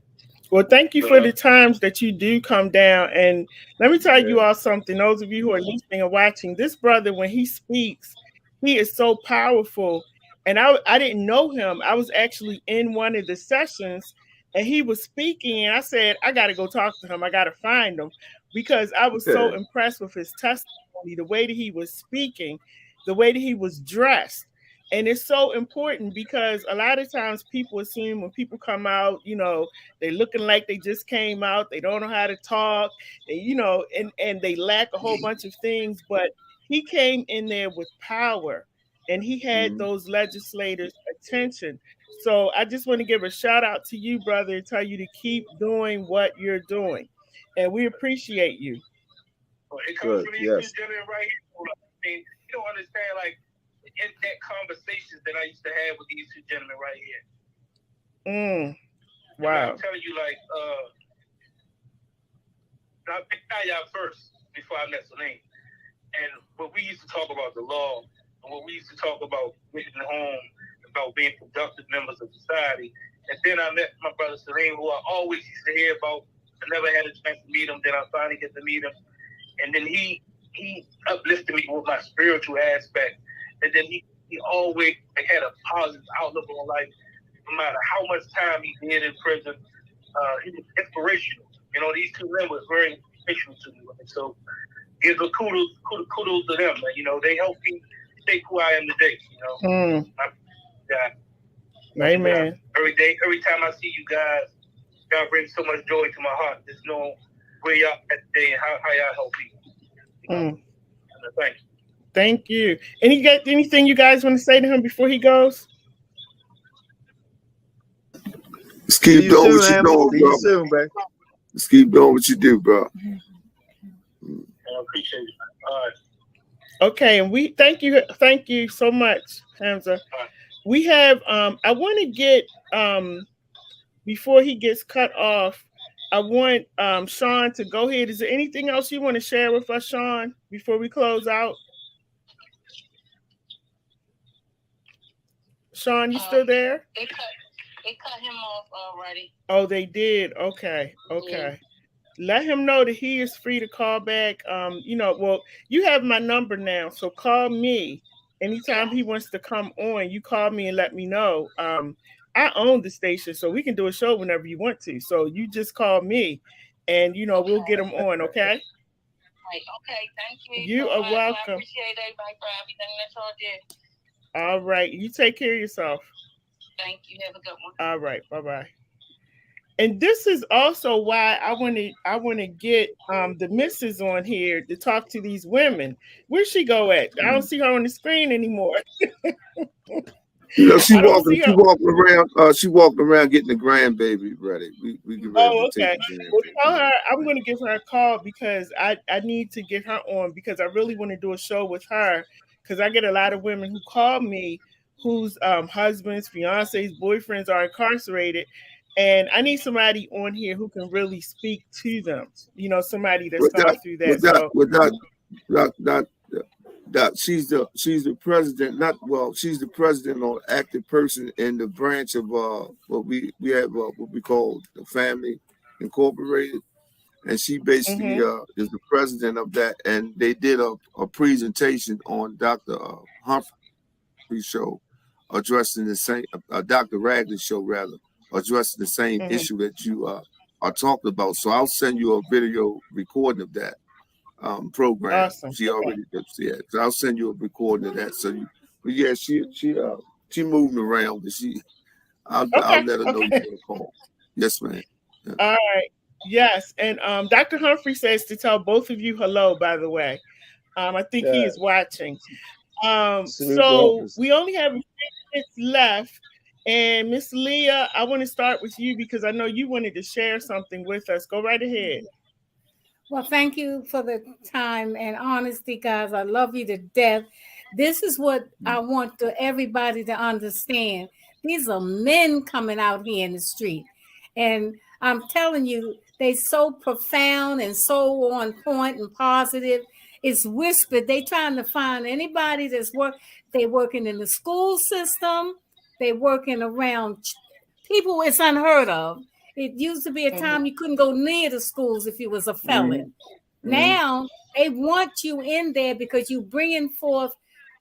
Well, thank you for the times that you do come down. And let me tell you all something. Those of you who are listening and watching, this brother, when he speaks, he is so powerful. And I didn't know him. I was actually in one of the sessions, and he was speaking. And I said, I got to go talk to him. I got to find him, because I was so impressed with his testimony, the way that he was speaking, the way that he was dressed. And it's so important, because a lot of times people assume when people come out, you know, they're looking like they just came out. They don't know how to talk, and, you know, and they lack a whole bunch of things. But he came in there with power, and he had those legislators' attention. So I just want to give a shout out to you, brother, and tell you to keep doing what you're doing. And we appreciate you. Well, it comes from these two gentlemen right here. I mean, you don't understand, like, in that conversations that I used to have with these two gentlemen right here. Wow. I'm telling you, like, I picked y'all first before I met Saleem. And when we used to talk about the law, and when we used to talk about getting home, about being productive members of society, and then I met my brother Saleem, who I always used to hear about. I never had a chance to meet him. Then I finally get to meet him. And then he uplifted me with my spiritual aspect. And then he always had a positive outlook on life, no matter how much time he did in prison. He was inspirational. You know, these two men were very inspirational to me. And so give the kudos to them. You know, they helped me shape who I am today. You know, Amen. Every time I see you guys, God brings so much joy to my heart. Just knowing where y'all at today and how y'all help people. You know? Thank you. Thank you. Anything you guys want to say to him before he goes? Just keep doing what you're doing, bro. Just keep doing what you do, bro. I appreciate it. All right. Okay, and we thank you so much, Hamza. We have I want to get before he gets cut off, I want Sean to go ahead. Is there anything else you want to share with us, Sean, before we close out? Sean, you still there? They cut him off already. Oh, they did. Okay. Yeah. Let him know that he is free to call back. Well, you have my number now, so call me anytime he wants to come on. You call me and let me know. I own the station, so we can do a show whenever you want to. So you just call me, and we'll get him on. Okay. Right. Okay. Thank you. You are welcome. I appreciate everybody for everything that y'all did. All right. You take care of yourself. Thank you. Have a good one. All right. Bye-bye. And this is also why I want to get the missus on here to talk to these women. Where'd she go at? I don't see her on the screen anymore. She walking around getting the grandbaby ready. We get ready to take the grandbaby. Well, tell her I'm going to give her a call because I need to get her on because I really want to do a show with her because I get a lot of women who call me whose husbands, fiancés, boyfriends are incarcerated. And I need somebody on here who can really speak to them. Somebody that's gone through that. She's the president. She's the president or active person in the branch of what we have what we call the Family Incorporated, and she basically is the president of that. And they did a presentation on Dr. Humphrey's show, addressing the same Dr. Ragley's show rather. Addressing the same issue that you are talking about. So I'll send you a video recording of that program. Awesome. She already did. Yeah. So I'll send you a recording of that. So she moving around, but I'll let her know you're gonna call. Yes, ma'am. Yeah. All right. Yes. And Dr. Humphrey says to tell both of you hello, by the way. I think he is watching. So we only have a few minutes left. And Miss Leah, I want to start with you because I know you wanted to share something with us. Go right ahead. Well, thank you for the time and honesty, guys. I love you to death. This is what I want everybody to understand. These are men coming out here in the street. And I'm telling you, they're so profound and so on point and positive. It's whispered. They're trying to find anybody they're working in the school system. They're working around people it's unheard of. It used to be a time you couldn't go near the schools if you was a felon. Now they want you in there because you bringing forth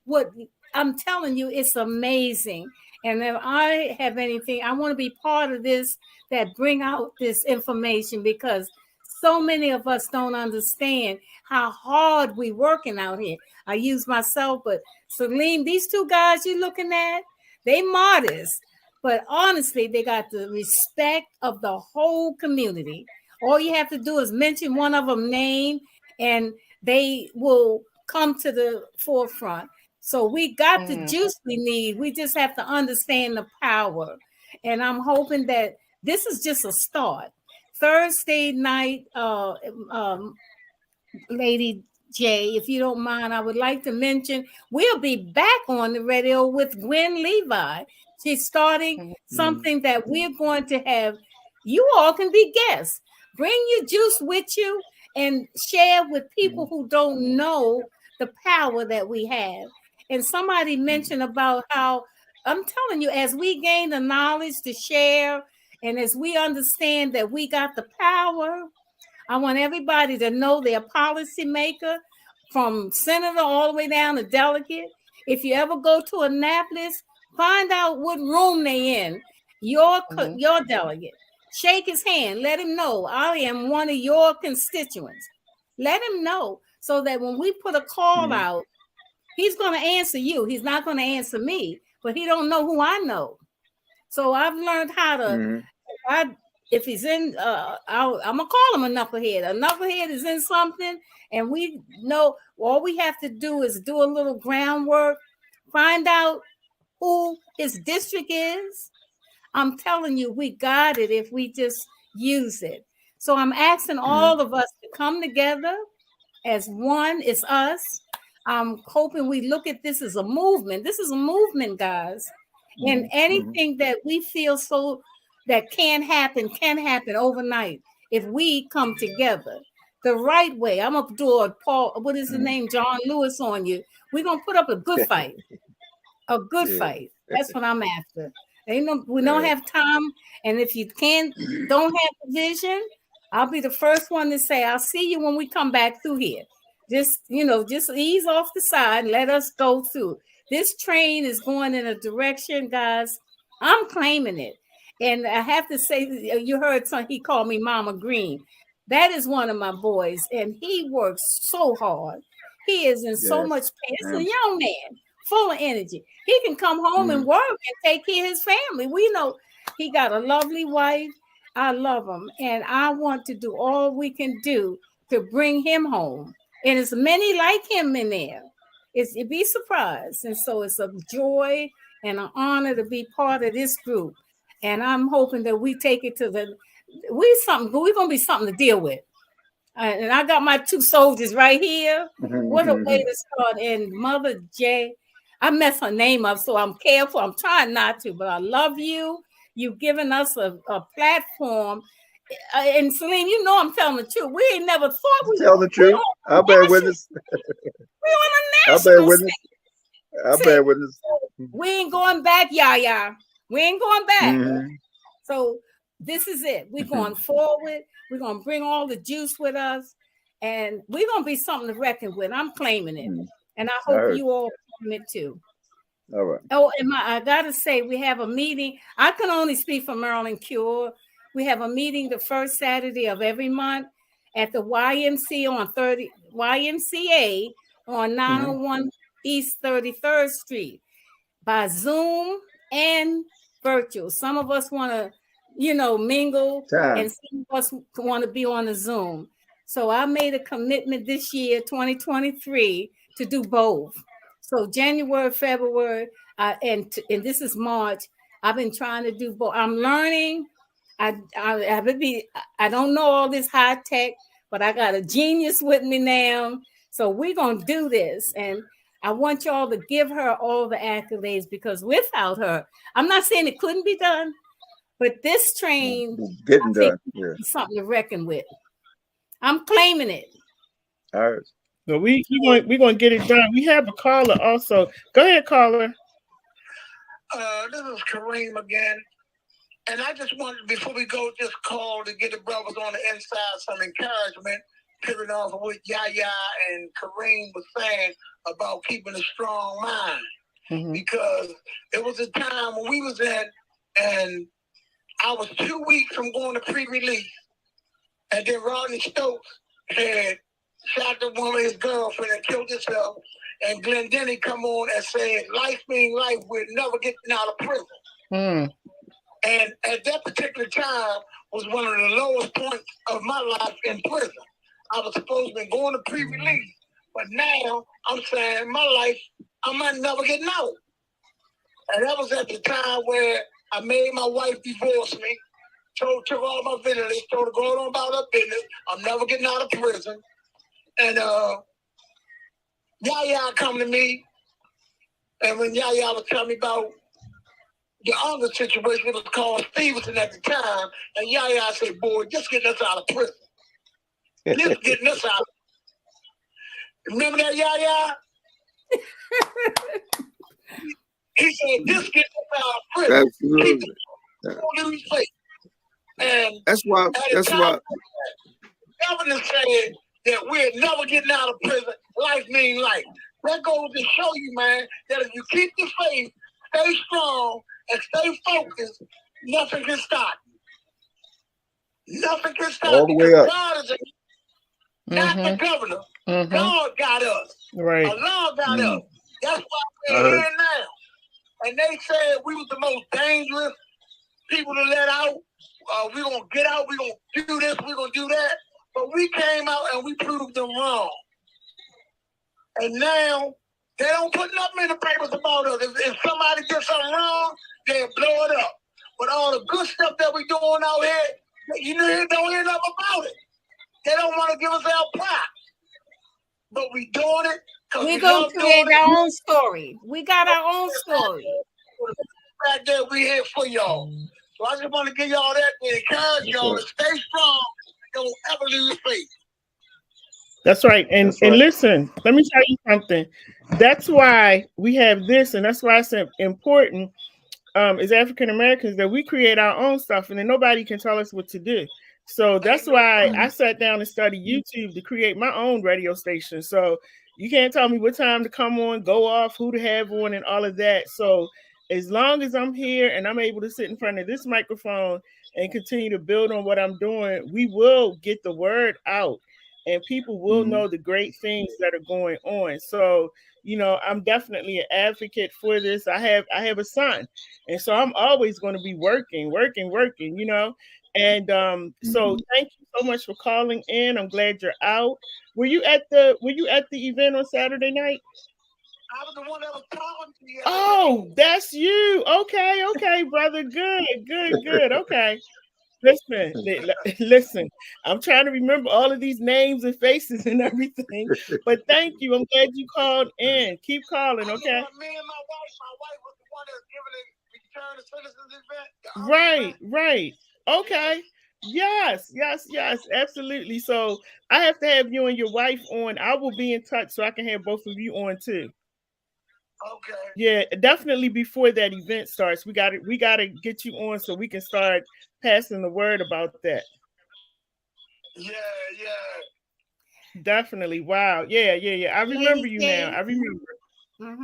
what I'm telling you. It's amazing. And if I have anything, I want to be part of this that bring out this information because so many of us don't understand how hard we working out here. I use myself, but Saleem, these two guys you're looking at, they modest, but honestly, they got the respect of the whole community. All you have to do is mention one of them name and they will come to the forefront. So we got the juice we need. We just have to understand the power. And I'm hoping that this is just a start. Thursday night, Lady J, if you don't mind, I would like to mention we'll be back on the radio with Gwen Levi. She's starting something that we're going to have. You all can be guests. Bring your juice with you and share with people who don't know the power that we have. And somebody mentioned about how, I'm telling you, as we gain the knowledge to share and as we understand that we got the power, I want everybody to know they're policymaker from senator all the way down to delegate. If you ever go to Annapolis, find out what room they in, your delegate. Shake his hand. Let him know I am one of your constituents. Let him know so that when we put a call out, he's going to answer you. He's not going to answer me, but he don't know who I know. So I've learned how to, if he's in, I'm going to call him a knucklehead. A knucklehead is in something, and we know all we have to do is do a little groundwork, find out who his district is. I'm telling you, we got it if we just use it. So I'm asking all of us to come together as one. It's us. I'm hoping we look at this as a movement. This is a movement, guys. And anything that we feel so that can happen overnight if we come together the right way. I'm gonna do a Paul, what is the name? John Lewis on you. We're gonna put up a good fight. A good fight. That's what I'm after. We don't have time. And if you don't have the vision, I'll be the first one to say, I'll see you when we come back through here. Just ease off the side and let us go through. This train is going in a direction, guys. I'm claiming it. And I have to say, you heard he called me Mama Green. That is one of my boys. And he works so hard. He is in so much pain. It's a young man, full of energy. He can come home and work and take care of his family. We know he got a lovely wife. I love him. And I want to do all we can do to bring him home. And there's many like him in there. You'd be surprised. And so it's a joy and an honor to be part of this group. And I'm hoping that we take it to we're going to be something to deal with. And I got my 2 soldiers right here. What a way to start. And Mother J, I messed her name up, so I'm careful. I'm trying not to, but I love you. You've given us a platform. And Saleem, you know I'm telling the truth. We ain't never thought we tell the truth. I'll bear witness. We're on a national stage. I'll bear witness. We ain't going back, Yaya. We ain't going back. So this is it. We're going forward. We're going to bring all the juice with us. And we're going to be something to reckon with. I'm claiming it. And I hope you all claim it too. All right. Oh, and I got to say, we have a meeting. I can only speak for Maryland Cure. We have a meeting the first Saturday of every month at the YMCA on 901 East 33rd Street by Zoom and virtual. Some of us want to, mingle, and some of us want to be on the Zoom. So I made a commitment this year, 2023, to do both. So January, February, and this is March. I've been trying to do both. I'm learning. I don't know all this high tech, but I got a genius with me now. So we're going to do this. And I want y'all to give her all the accolades, because without her, I'm not saying it couldn't be done, but this train getting done. Yeah. Is something to reckon with. I'm claiming it. All right. So we're going to get it done. We have a caller also. Go ahead, caller. This is Kareem again. And I just wanted, before we go, just call to get the brothers on the inside some encouragement, picking off of what Yaya and Kareem was saying about keeping a strong mind. Because it was a time when we was in, and I was 2 weeks from going to pre-release. And then Rodney Stokes had shot the woman, his girlfriend, and killed himself. And Glenn Denny come on and said, life being life, we're never getting out of prison. And at that particular time was one of the lowest points of my life in prison. I was supposed to be going to pre-release, but now I'm saying my life, I might never get out. And that was at the time where I made my wife divorce me, took all my vigilance, told her to go on about her business. I'm never getting out of prison. And Yaya come to me, and when Yaya was telling me about the other situation, it was called Stevenson at the time, and Yaya said, boy, just getting us out of prison. Just getting us out. Remember that, Yaya? He said, just getting us out of prison. Absolutely. And that's why the governor said that we're never getting out of prison. Life means life. That goes to show you, man, that if you keep the faith, stay strong, and stay focused, nothing can stop you. Nothing can stop you. All the way up. God is not the governor. God got us. Right. Allah got us. That's why we're here now. And they said we was the most dangerous people to let out. We're going to get out. We're going to do this. We're going to do that. But we came out and we proved them wrong. And now they don't put nothing in the papers about us. If somebody did something wrong, they'll blow it up. But all the good stuff that we doing out here, you don't hear nothing about it. They don't want to give us our props. But we doing it. We're going to create our own story. We got our own story. Back there, we here for y'all. So I just want to give y'all that and encourage y'all to stay strong. Don't ever lose faith. That's right. And listen, let me tell you something. That's why we have this, and that's why it's important as African Americans that we create our own stuff, and then nobody can tell us what to do. So that's why I sat down and studied YouTube to create my own radio station. So you can't tell me what time to come on, go off, who to have on, and all of that. So as long as I'm here and I'm able to sit in front of this microphone and continue to build on what I'm doing, we will get the word out and people will know the great things that are going on. So, you know, I'm definitely an advocate for this. I have a son, and so I'm always going to be working, you know. And so thank you so much for calling in. I'm glad you're out. Were you at the event on Saturday night? I was the one that was talking to you. Oh, that's you. Okay, brother. Good. Okay. Listen, I'm trying to remember all of these names and faces and everything. But thank you. I'm glad you called in. Keep calling, okay? Me and my wife was the one that's giving the Return to Citizens event. Right. Okay. Yes, absolutely. So I have to have you and your wife on. I will be in touch so I can have both of you on too. Okay. Yeah, definitely before that event starts. We gotta get you on so we can start passing the word about that. Yeah. Definitely. Wow. Yeah. I remember you now. I remember.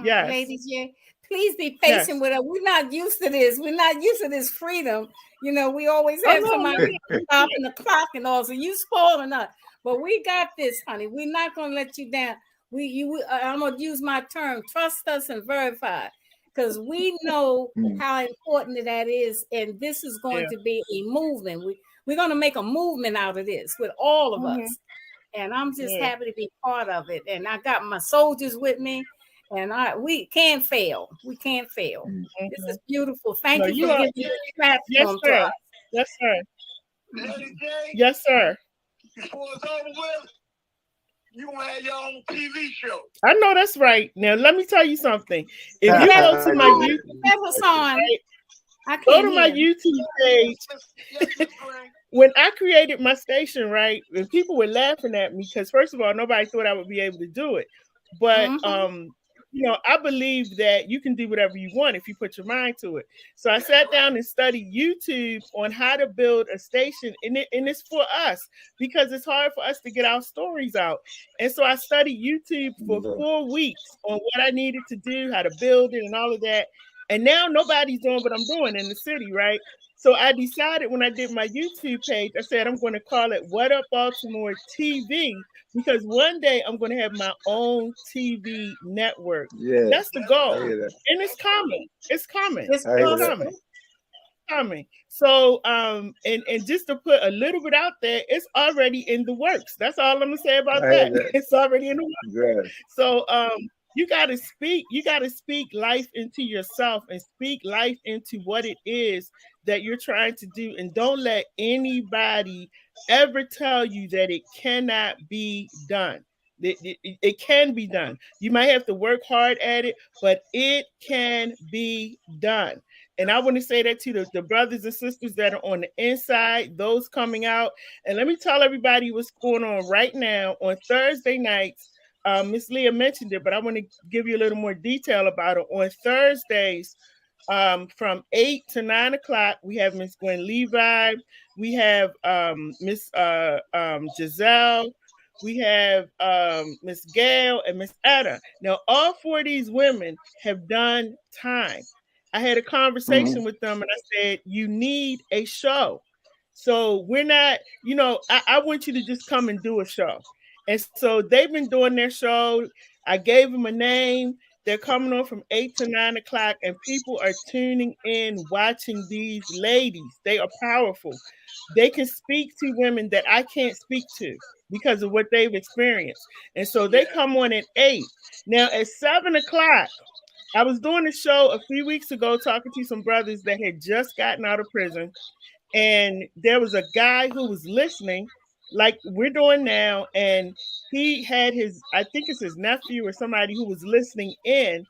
Yes. Lady J, please be patient with us. We're not used to this. We're not used to this freedom. You know, we always have somebody stopping the clock and all. So you spoiling us. But we got this, honey. We're not gonna let you down. I'm gonna use my term, trust us and verify, because we know how important that is, and this is going to be a movement. We're gonna make a movement out of this with all of us, and I'm just happy to be part of it. And I got my soldiers with me, and we can't fail. We can't fail. This is beautiful. Thank you for giving me the platform to us. Yes, sir. Lady J, yes, sir. Before it's over with, you gonna have your own TV show. I know that's right. Now let me tell you something. If you go to my YouTube page, when I created my station, right, and people were laughing at me because first of all, nobody thought I would be able to do it. But you know, I believe that you can do whatever you want if you put your mind to it. So I sat down and studied YouTube on how to build a station, and it's for us because it's hard for us to get our stories out. And so I studied YouTube for 4 weeks on what I needed to do, how to build it, and all of that. And now nobody's doing what I'm doing in the city, right? So I decided when I did my YouTube page, I said I'm going to call it What Up Baltimore TV, because one day I'm going to have my own TV network. Yeah, that's the goal. And it's coming. It's coming. It's coming. So and just to put a little bit out there, it's already in the works. That's all I'm gonna say about that. It's already in the works. So you gotta speak life into yourself and speak life into what it is that you're trying to do, and don't let anybody ever tell you that it cannot be done. It can be done. You might have to work hard at it, but it can be done. And I want to say that to the brothers and sisters that are on the inside, those coming out. And let me tell everybody what's going on right now on Thursday nights. Miss Leah mentioned it, but I want to give you a little more detail about it. On Thursdays, from 8 to 9 o'clock, we have Miss Gwen Levi, we have Miss Giselle, we have Miss Gail and Miss Etta. Now, all 4 of these women have done time. I had a conversation with them and I said, you need a show. So we're not, I want you to just come and do a show. And so they've been doing their show. I gave them a name. They're coming on from 8 to 9 o'clock, and people are tuning in, watching these ladies. They are powerful. They can speak to women that I can't speak to because of what they've experienced. And so they come on at 8. Now at 7 o'clock, I was doing a show a few weeks ago talking to some brothers that had just gotten out of prison. And there was a guy who was listening, like we're doing now, and he had his, I think it's his nephew or somebody who was listening in.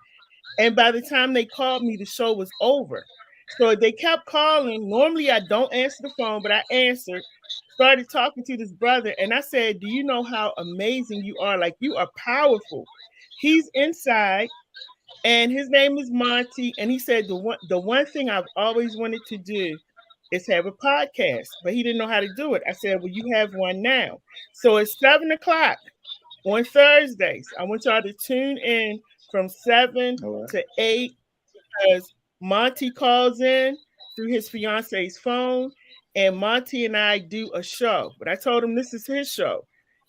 And by the time they called me, the show was over. So they kept calling. Normally I don't answer the phone, but I answered, started talking to this brother, and I said, "Do you know how amazing you are? Like, you are powerful." He's inside, and his name is Monty, and he said the one thing I've always wanted to do is have a podcast, but he didn't know how to do it. I said, "Well, you have one now." So it's 7 o'clock on Thursdays. I want y'all to tune in from 7 to 8 because Monty calls in through his fiance's phone, and Monty and I do a show. But I told him this is his show,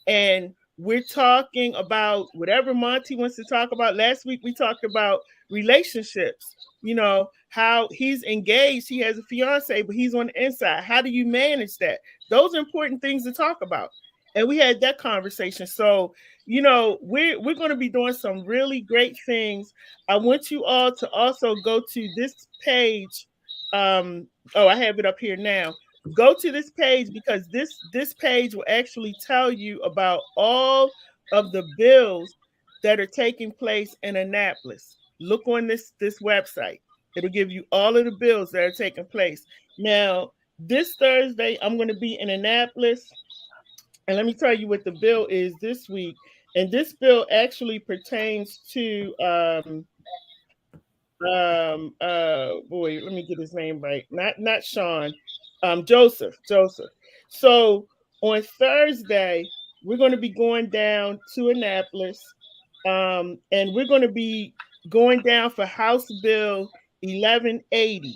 and we're talking about whatever Monty wants to talk about. Last week we talked about relationships. You know, how he's engaged, he has a fiance, but he's on the inside. How do you manage that? Those are important things to talk about. And we had that conversation. So, you know, we're going to be doing some really great things. I want you all to also go to this page. I have it up here now. Go to this page because this page will actually tell you about all of the bills that are taking place in Annapolis. Look on this website. It'll give you all of the bills that are taking place. Now, this Thursday, I'm going to be in Annapolis. And let me tell you what the bill is this week. And this bill actually pertains to boy, let me get his name right. Not Sean, Joseph. So on Thursday, we're going to be going down to Annapolis, and we're going to be going down for House Bill 1180.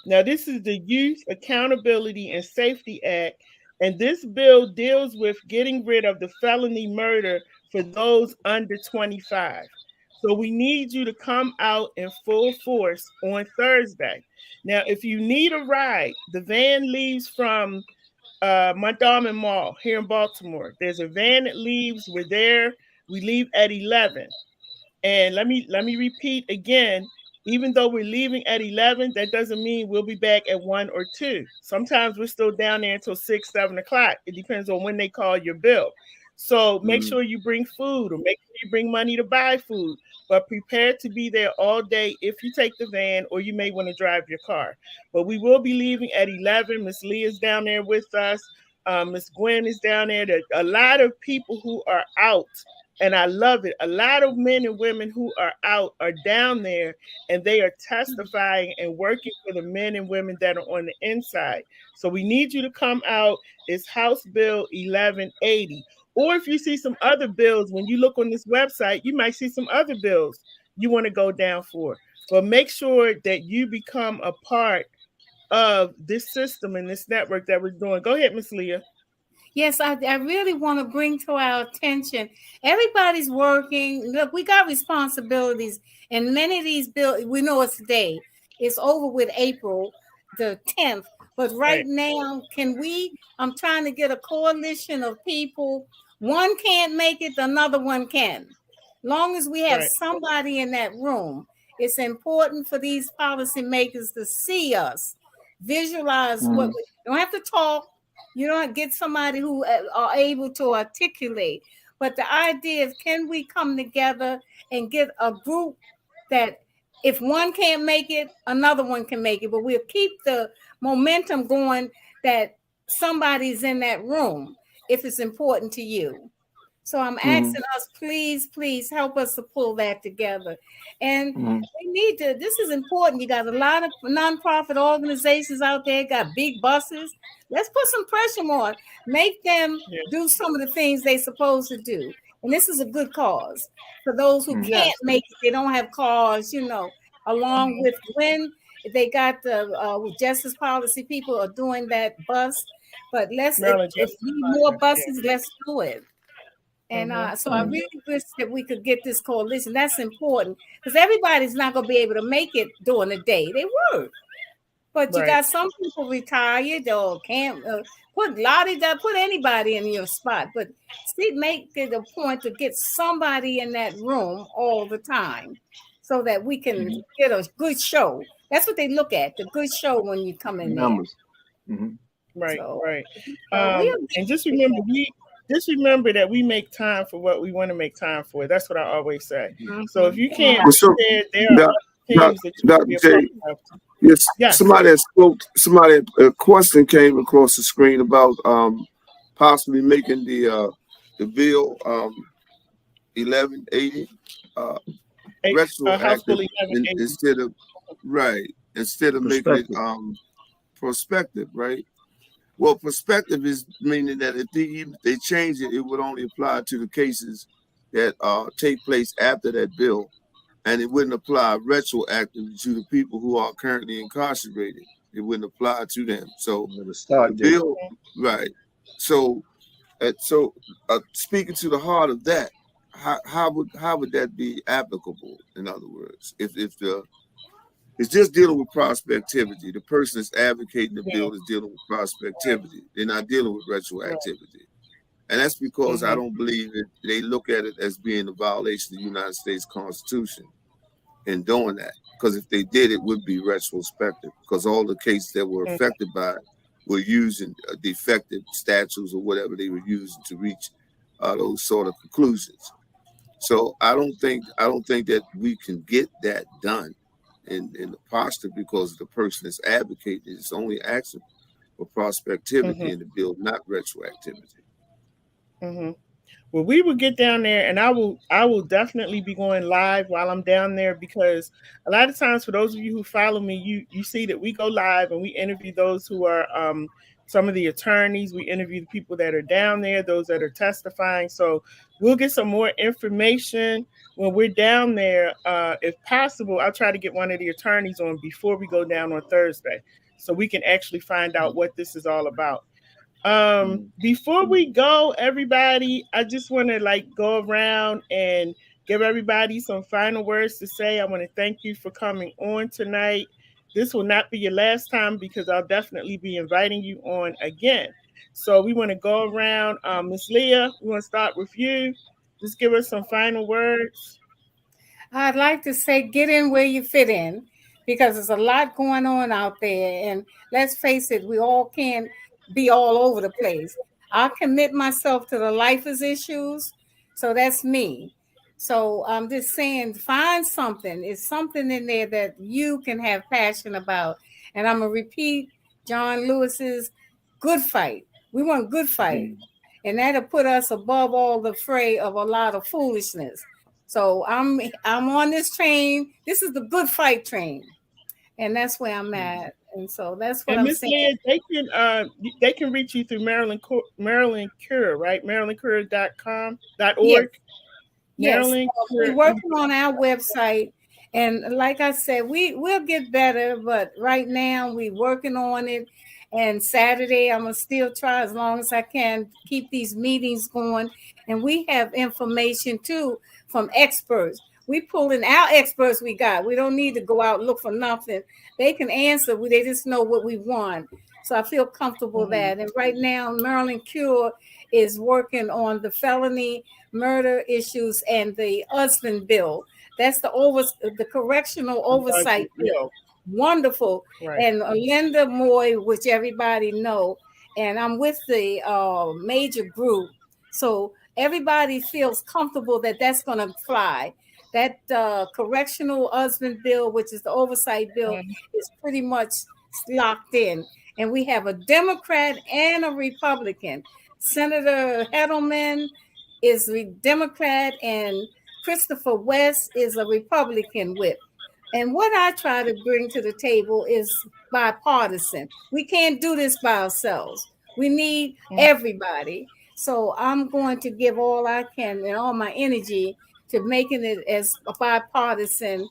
Now, this is the Youth Accountability and Safety Act, and this bill deals with getting rid of the felony murder for those under 25. So we need you to come out in full force on Thursday. Now, if you need a ride, the van leaves from Montgomery Mall here in Baltimore. There's a van that leaves. We're there. We leave at 11. And let me repeat again. Even though we're leaving at 11, that doesn't mean we'll be back at 1 or 2. Sometimes we're still down there until 6, 7 o'clock. It depends on when they call your bill. So make sure you bring food, or make sure you bring money to buy food, but prepare to be there all day if you take the van, or you may want to drive your car. But we will be leaving at 11. Miss Leah's down there with us. Miss Gwen is down there. There's a lot of people who are out. And I love it. A lot of men and women who are out are down there, and they are testifying and working for the men and women that are on the inside. So we need you to come out. It's House Bill 1180. Or if you see some other bills, when you look on this website, you might see some other bills you want to go down for. But make sure that you become a part of this system and this network that we're doing. Go ahead, Miss Leah. Yes, I really want to bring to our attention, everybody's working. Look, we got responsibilities, and many of these bills, we know it's today. It's over with April the 10th. But right now, I'm trying to get a coalition of people. One can't make it, another one can. Long as we have somebody in that room, it's important for these policymakers to see us, visualize what we don't have to talk. You don't get somebody who are able to articulate. But the idea is, can we come together and get a group that if one can't make it, another one can make it. But we'll keep the momentum going that somebody's in that room if it's important to you. So I'm asking us, please help us to pull that together. And we need to, this is important. You got a lot of nonprofit organizations out there, got big buses. Let's put some pressure on, make them do some of the things they're supposed to do. And this is a good cause for those who can't make it. They don't have cars, along with when they got the justice policy, people are doing that bus. But if we need more buses, let's do it. And so I really wish that we could get this coalition. That's important because everybody's not going to be able to make it during the day. They work. But you got some people retired or can't put anybody in your spot. But see, make it a point to get somebody in that room all the time so that we can get a good show. That's what they look at, the good show when you come in Numbers. there. Right, So, right. And just remember that we make time for what we want to make time for. That's what I always say. So if you can't be there are things that you can be a part of. Yes. Somebody a question came across the screen about possibly making the bill 1180 retroactive instead of making it prospective, right? Well, prospective is meaning that if they change it, it would only apply to the cases that take place after that bill. And it wouldn't apply retroactively to the people who are currently incarcerated. It wouldn't apply to them. So the bill, right? So, speaking to the heart of that, how would that be applicable? In other words, if it's just dealing with prospectivity, the person that's advocating the bill is dealing with prospectivity. They're not dealing with retroactivity. And that's because I don't believe that they look at it as being a violation of the United States Constitution in doing that. Because if they did, it would be retrospective. Because all the cases that were affected by it were using defective statutes or whatever they were using to reach those sort of conclusions. So I don't think that we can get that done in the posture because the person that's advocating is only asking for prospectivity in the bill, not retroactivity. Well, we will get down there, and I will definitely be going live while I'm down there because a lot of times, for those of you who follow me, you see that we go live and we interview those who are some of the attorneys. We interview the people that are down there, those that are testifying. So we'll get some more information when we're down there. If possible, I'll try to get one of the attorneys on before we go down on Thursday, so we can actually find out what this is all about. Before we go, everybody, I just want to go around and give everybody some final words to say. I want to thank you for coming on tonight. This will not be your last time because I'll definitely be inviting you on again. So we want to go around. Ms. Leah, we want to start with you. Just give us some final words. I'd like to say get in where you fit in because there's a lot going on out there. And let's face it, we all can't be all over the place. I commit myself to the lifers issues. So that's me. So I'm just saying, find something. It's something in there that you can have passion about. And I'm going to repeat John Lewis's good fight. We want good fight. And that'll put us above all the fray of a lot of foolishness. So I'm on this train. This is the good fight train. And that's where I'm at. And so that's what I'm saying. Leah, they can reach you through Maryland Cure, right? MarylandCure.org. Yes, we're working on our website. And like I said, we'll get better, but right now we're working on it. And Saturday, I'm going to still try as long as I can keep these meetings going. And we have information, too, from experts. We pull in our experts we got. We don't need to go out and look for nothing. They can answer. They just know what we want. So I feel comfortable that. And right now, Maryland Cure is working on the felony murder issues and the husband bill. That's the correctional oversight bill. Wonderful. Right. And Linda Moy, which everybody know. And I'm with the major group. So everybody feels comfortable that that's going to fly. That correctional husband bill, which is the oversight bill, is pretty much locked in. And we have a Democrat and a Republican. Senator Hedelman is a Democrat and Christopher West is a Republican whip. And what I try to bring to the table is bipartisan. We can't do this by ourselves. We need everybody. So I'm going to give all I can and all my energy to making it as bipartisan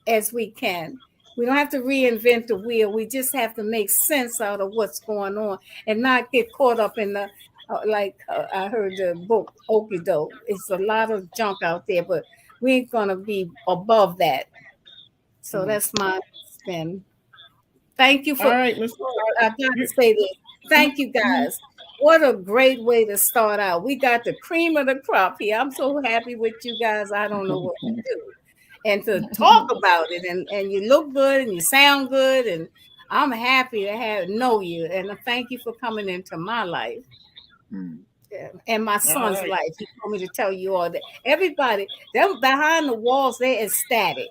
as we can. We don't have to reinvent the wheel. We just have to make sense out of what's going on and not get caught up in the I heard the book Okie Doke. It's a lot of junk out there, but we ain't gonna be above that. So that's my spin. Thank you All for. right, Mr. I got to say this. Thank you, Mhm. guys. What a great way to start out. We got the cream of the crop here. I'm so happy with you guys. I don't know what to do. And to talk about it, and you look good and you sound good, and I'm happy to know you. And thank you for coming into my life. And my son's right. life. He told me to tell you all that. Everybody, them behind the walls, they're ecstatic.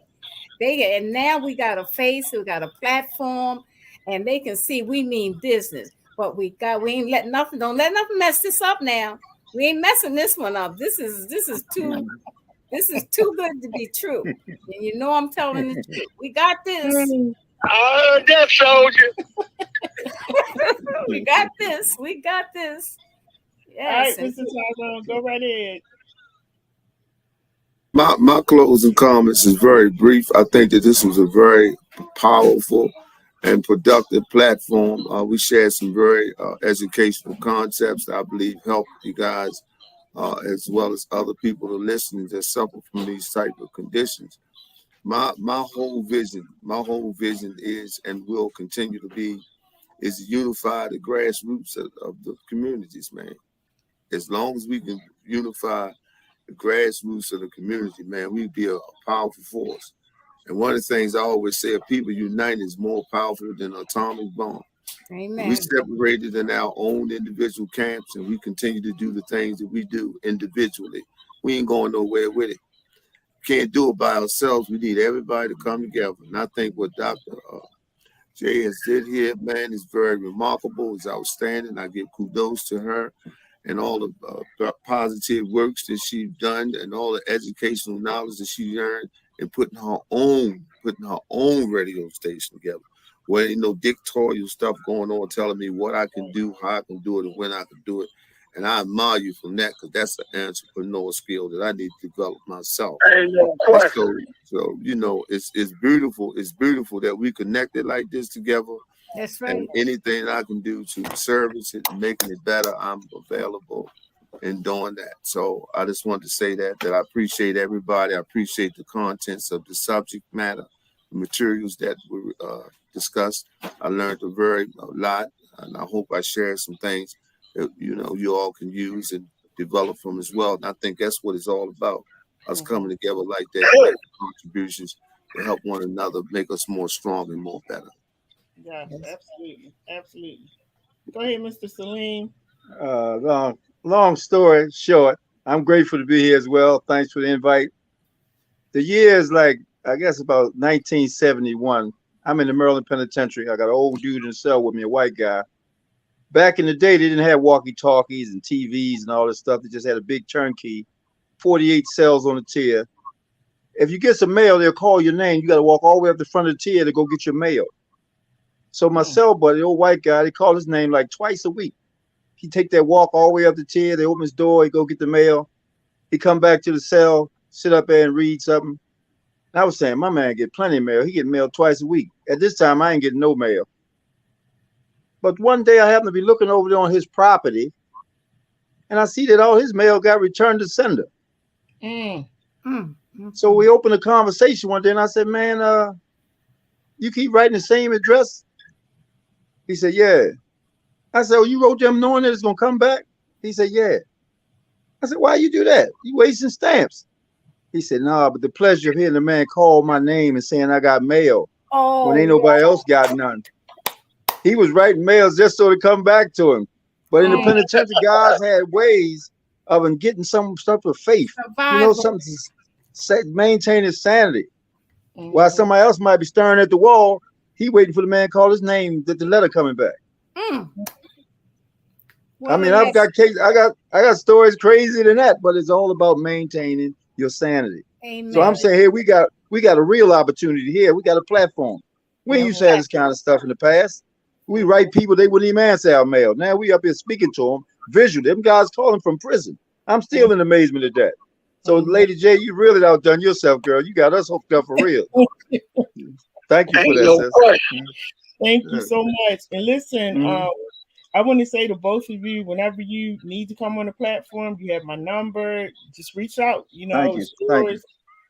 And now we got a face, we got a platform, and they can see we mean business. But we ain't let nothing, don't let nothing mess this up now. We ain't messing this one up. This is too good to be true. And you know I'm telling the truth. We got this. I heard that, soldier. We got this. We got this. Yes. All right, Mr. Tyrone, go right ahead. My closing comments is very brief. I think that this was a very powerful and productive platform. We shared some very educational concepts that I believe help you guys as well as other people who are listening that suffer from these type of conditions. My whole vision is and will continue to be is to unify the grassroots of the communities, man. As long as we can unify the grassroots of the community, man, we'd be a powerful force. And one of the things I always say, people united is more powerful than an atomic bomb. Amen. We separated in our own individual camps, and we continue to do the things that we do individually. We ain't going nowhere with it. Can't do it by ourselves. We need everybody to come together. And I think what Dr. J has did here, man, is very remarkable. It's outstanding. I give kudos to her and all the positive works that she's done and all the educational knowledge that she earned and putting her own radio station together. Where ain't no dictatorial stuff going on telling me what I can do, how I can do it, and when I can do it. And I admire you from that because that's an entrepreneur skill that I need to develop myself. So you know, it's beautiful. It's beautiful that we connected like this together. That's right. And anything I can do to service it and making it better, I'm available in doing that. So I just want to say that I appreciate everybody. I appreciate the contents of the subject matter, the materials that were discussed. I learned a lot, and I hope I shared some things that you all can use and develop from as well. And I think that's what it's all about. Us coming together like that, making contributions to help one another, make us more strong and more better. Yes, absolutely. Absolutely. Go ahead, Mr. Saleem. Long story short, I'm grateful to be here as well. Thanks for the invite. The year is I guess about 1971. I'm in the Maryland Penitentiary. I got an old dude in the cell with me, a white guy. Back in the day, they didn't have walkie-talkies and TVs and all this stuff. They just had a big turnkey, 48 cells on the tier. If you get some mail, they'll call your name. You got to walk all the way up the front of the tier to go get your mail. So my cell buddy, the old white guy, they call his name like twice a week. He take that walk all the way up the tier. They open his door. He go get the mail. He come back to the cell, sit up there and read something. And I was saying, my man get plenty of mail. He get mail twice a week. At this time, I ain't getting no mail. But one day I happened to be looking over there on his property, and I see that all his mail got returned to sender. So we opened a conversation one day, and I said, man, you keep writing the same address? He said, yeah. I said, oh, you wrote them knowing that it's going to come back? He said, yeah. I said, why you do that? You wasting stamps. He said, no, but the pleasure of hearing the man call my name and saying I got mail when ain't nobody else got none. He was writing mails just so to come back to him. But in the penitentiary, guys had ways of him getting some stuff of faith. Something to maintain his sanity. While somebody else might be staring at the wall, he waiting for the man to call his name, that the letter coming back. I mean, I got stories crazier than that, but it's all about maintaining your sanity. Amen. So I'm saying, hey, we got a real opportunity here. We got a platform. We ain't used to have this kind of stuff in the past. We write people, they wouldn't even answer our mail. Now we up here speaking to them visually. Them guys calling from prison. I'm still in amazement at that. So Lady J, you really outdone yourself, girl. You got us hooked up for real. Thank you for that, sis. Thank you so much. And listen, I want to say to both of you, whenever you need to come on the platform, you have my number. Just reach out. You know, Thank you. Thank you.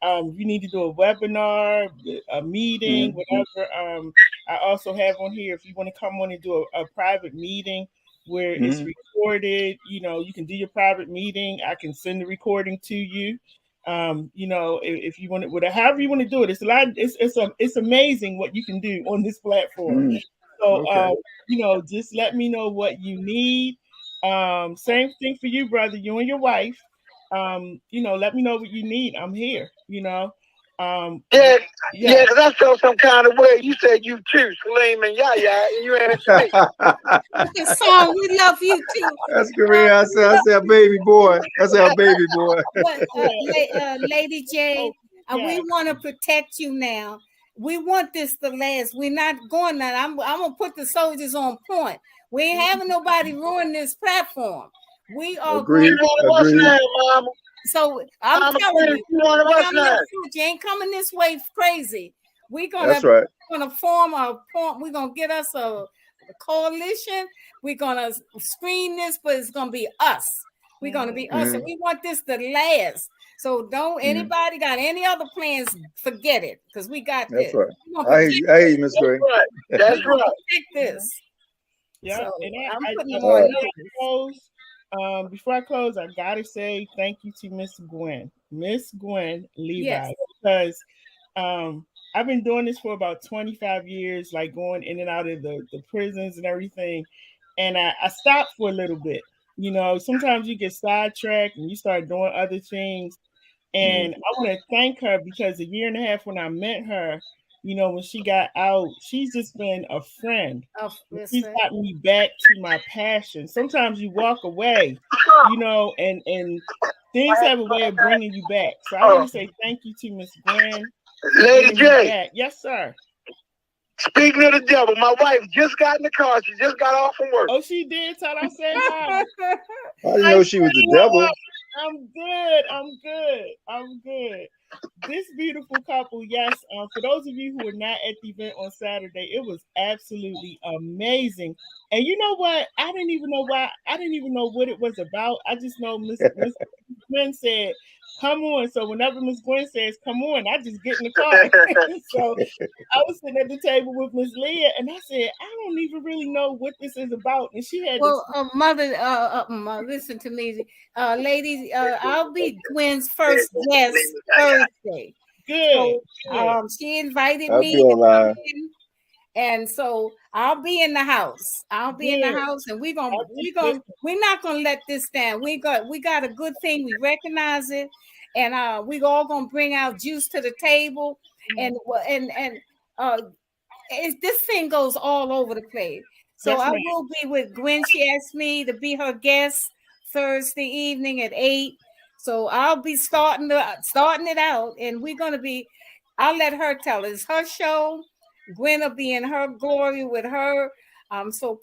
if you need to do a webinar, a meeting, whatever. I also have on here if you want to come on and do a private meeting where it's recorded. You know, you can do your private meeting. I can send the recording to you. You know, if you want to, however you want to do it, it's a lot. It's amazing what you can do on this platform. So, you know, just let me know what you need. Same thing for you, brother. You and your wife. You know, let me know what you need. I'm here. You know. Yeah, because I felt some kind of way. You said you too, Saleem and Yaya, and you ain't say. The song, we love you too. That's Korea. I said, baby boy. That's our baby boy. Lady J, we want to protect you now. We want this to last. We're not going that. I'm gonna put the soldiers on point. We ain't having nobody ruin this platform. We are agreed. So I'm telling you, you ain't coming this way crazy. We're gonna form we're gonna get us a coalition. We're gonna screen this, but it's gonna be us. We're gonna be us, and we want this to last. So don't anybody got any other plans? Forget it, because we got this. That's right. I hear you, Miss Gray. That's right. Protect this. Yeah, so and I'm putting them on notice. Before I close, I gotta say thank you to Miss Gwen Levi, because I've been doing this for about 25 years, like going in and out of the prisons and everything. And I stopped for a little bit. You know, sometimes you get sidetracked and you start doing other things. And I want to thank her because a year and a half when I met her, you know, when she got out, she's just been a friend. She's got me back to my passion. Sometimes you walk away, you know, and things have a way of bringing you back. So I want to say thank you to Miss Gwen. Lady J. Yes, sir. Speaking of the devil, my wife just got in the car. She just got off from work. Oh, she did? Tell her I said hi. I didn't know she was the devil. I'm good. This beautiful couple, yes. For those of you who were not at the event on Saturday, it was absolutely amazing. And you know what? I didn't even know why. I didn't even know what it was about. I just know Miss Gwen said, "Come on." So whenever Miss Gwen says, "Come on," I just get in the car. So I was sitting at the table with Miss Leah, and I said, "I don't even really know what this is about." And she had mother, listen to me, ladies. I'll be Gwen's first guest Thursday. Good. So, she invited me, and so I'll be in the house. And we're not gonna let this down. We got a good thing. We recognize it, and we all gonna bring our juice to the table, and this thing goes all over the place. So I will be with Gwen. She asked me to be her guest Thursday evening at 8. So I'll be starting it out, and we're gonna be. I'll let her tell it. It's her show. Gwen will be in her glory with her. So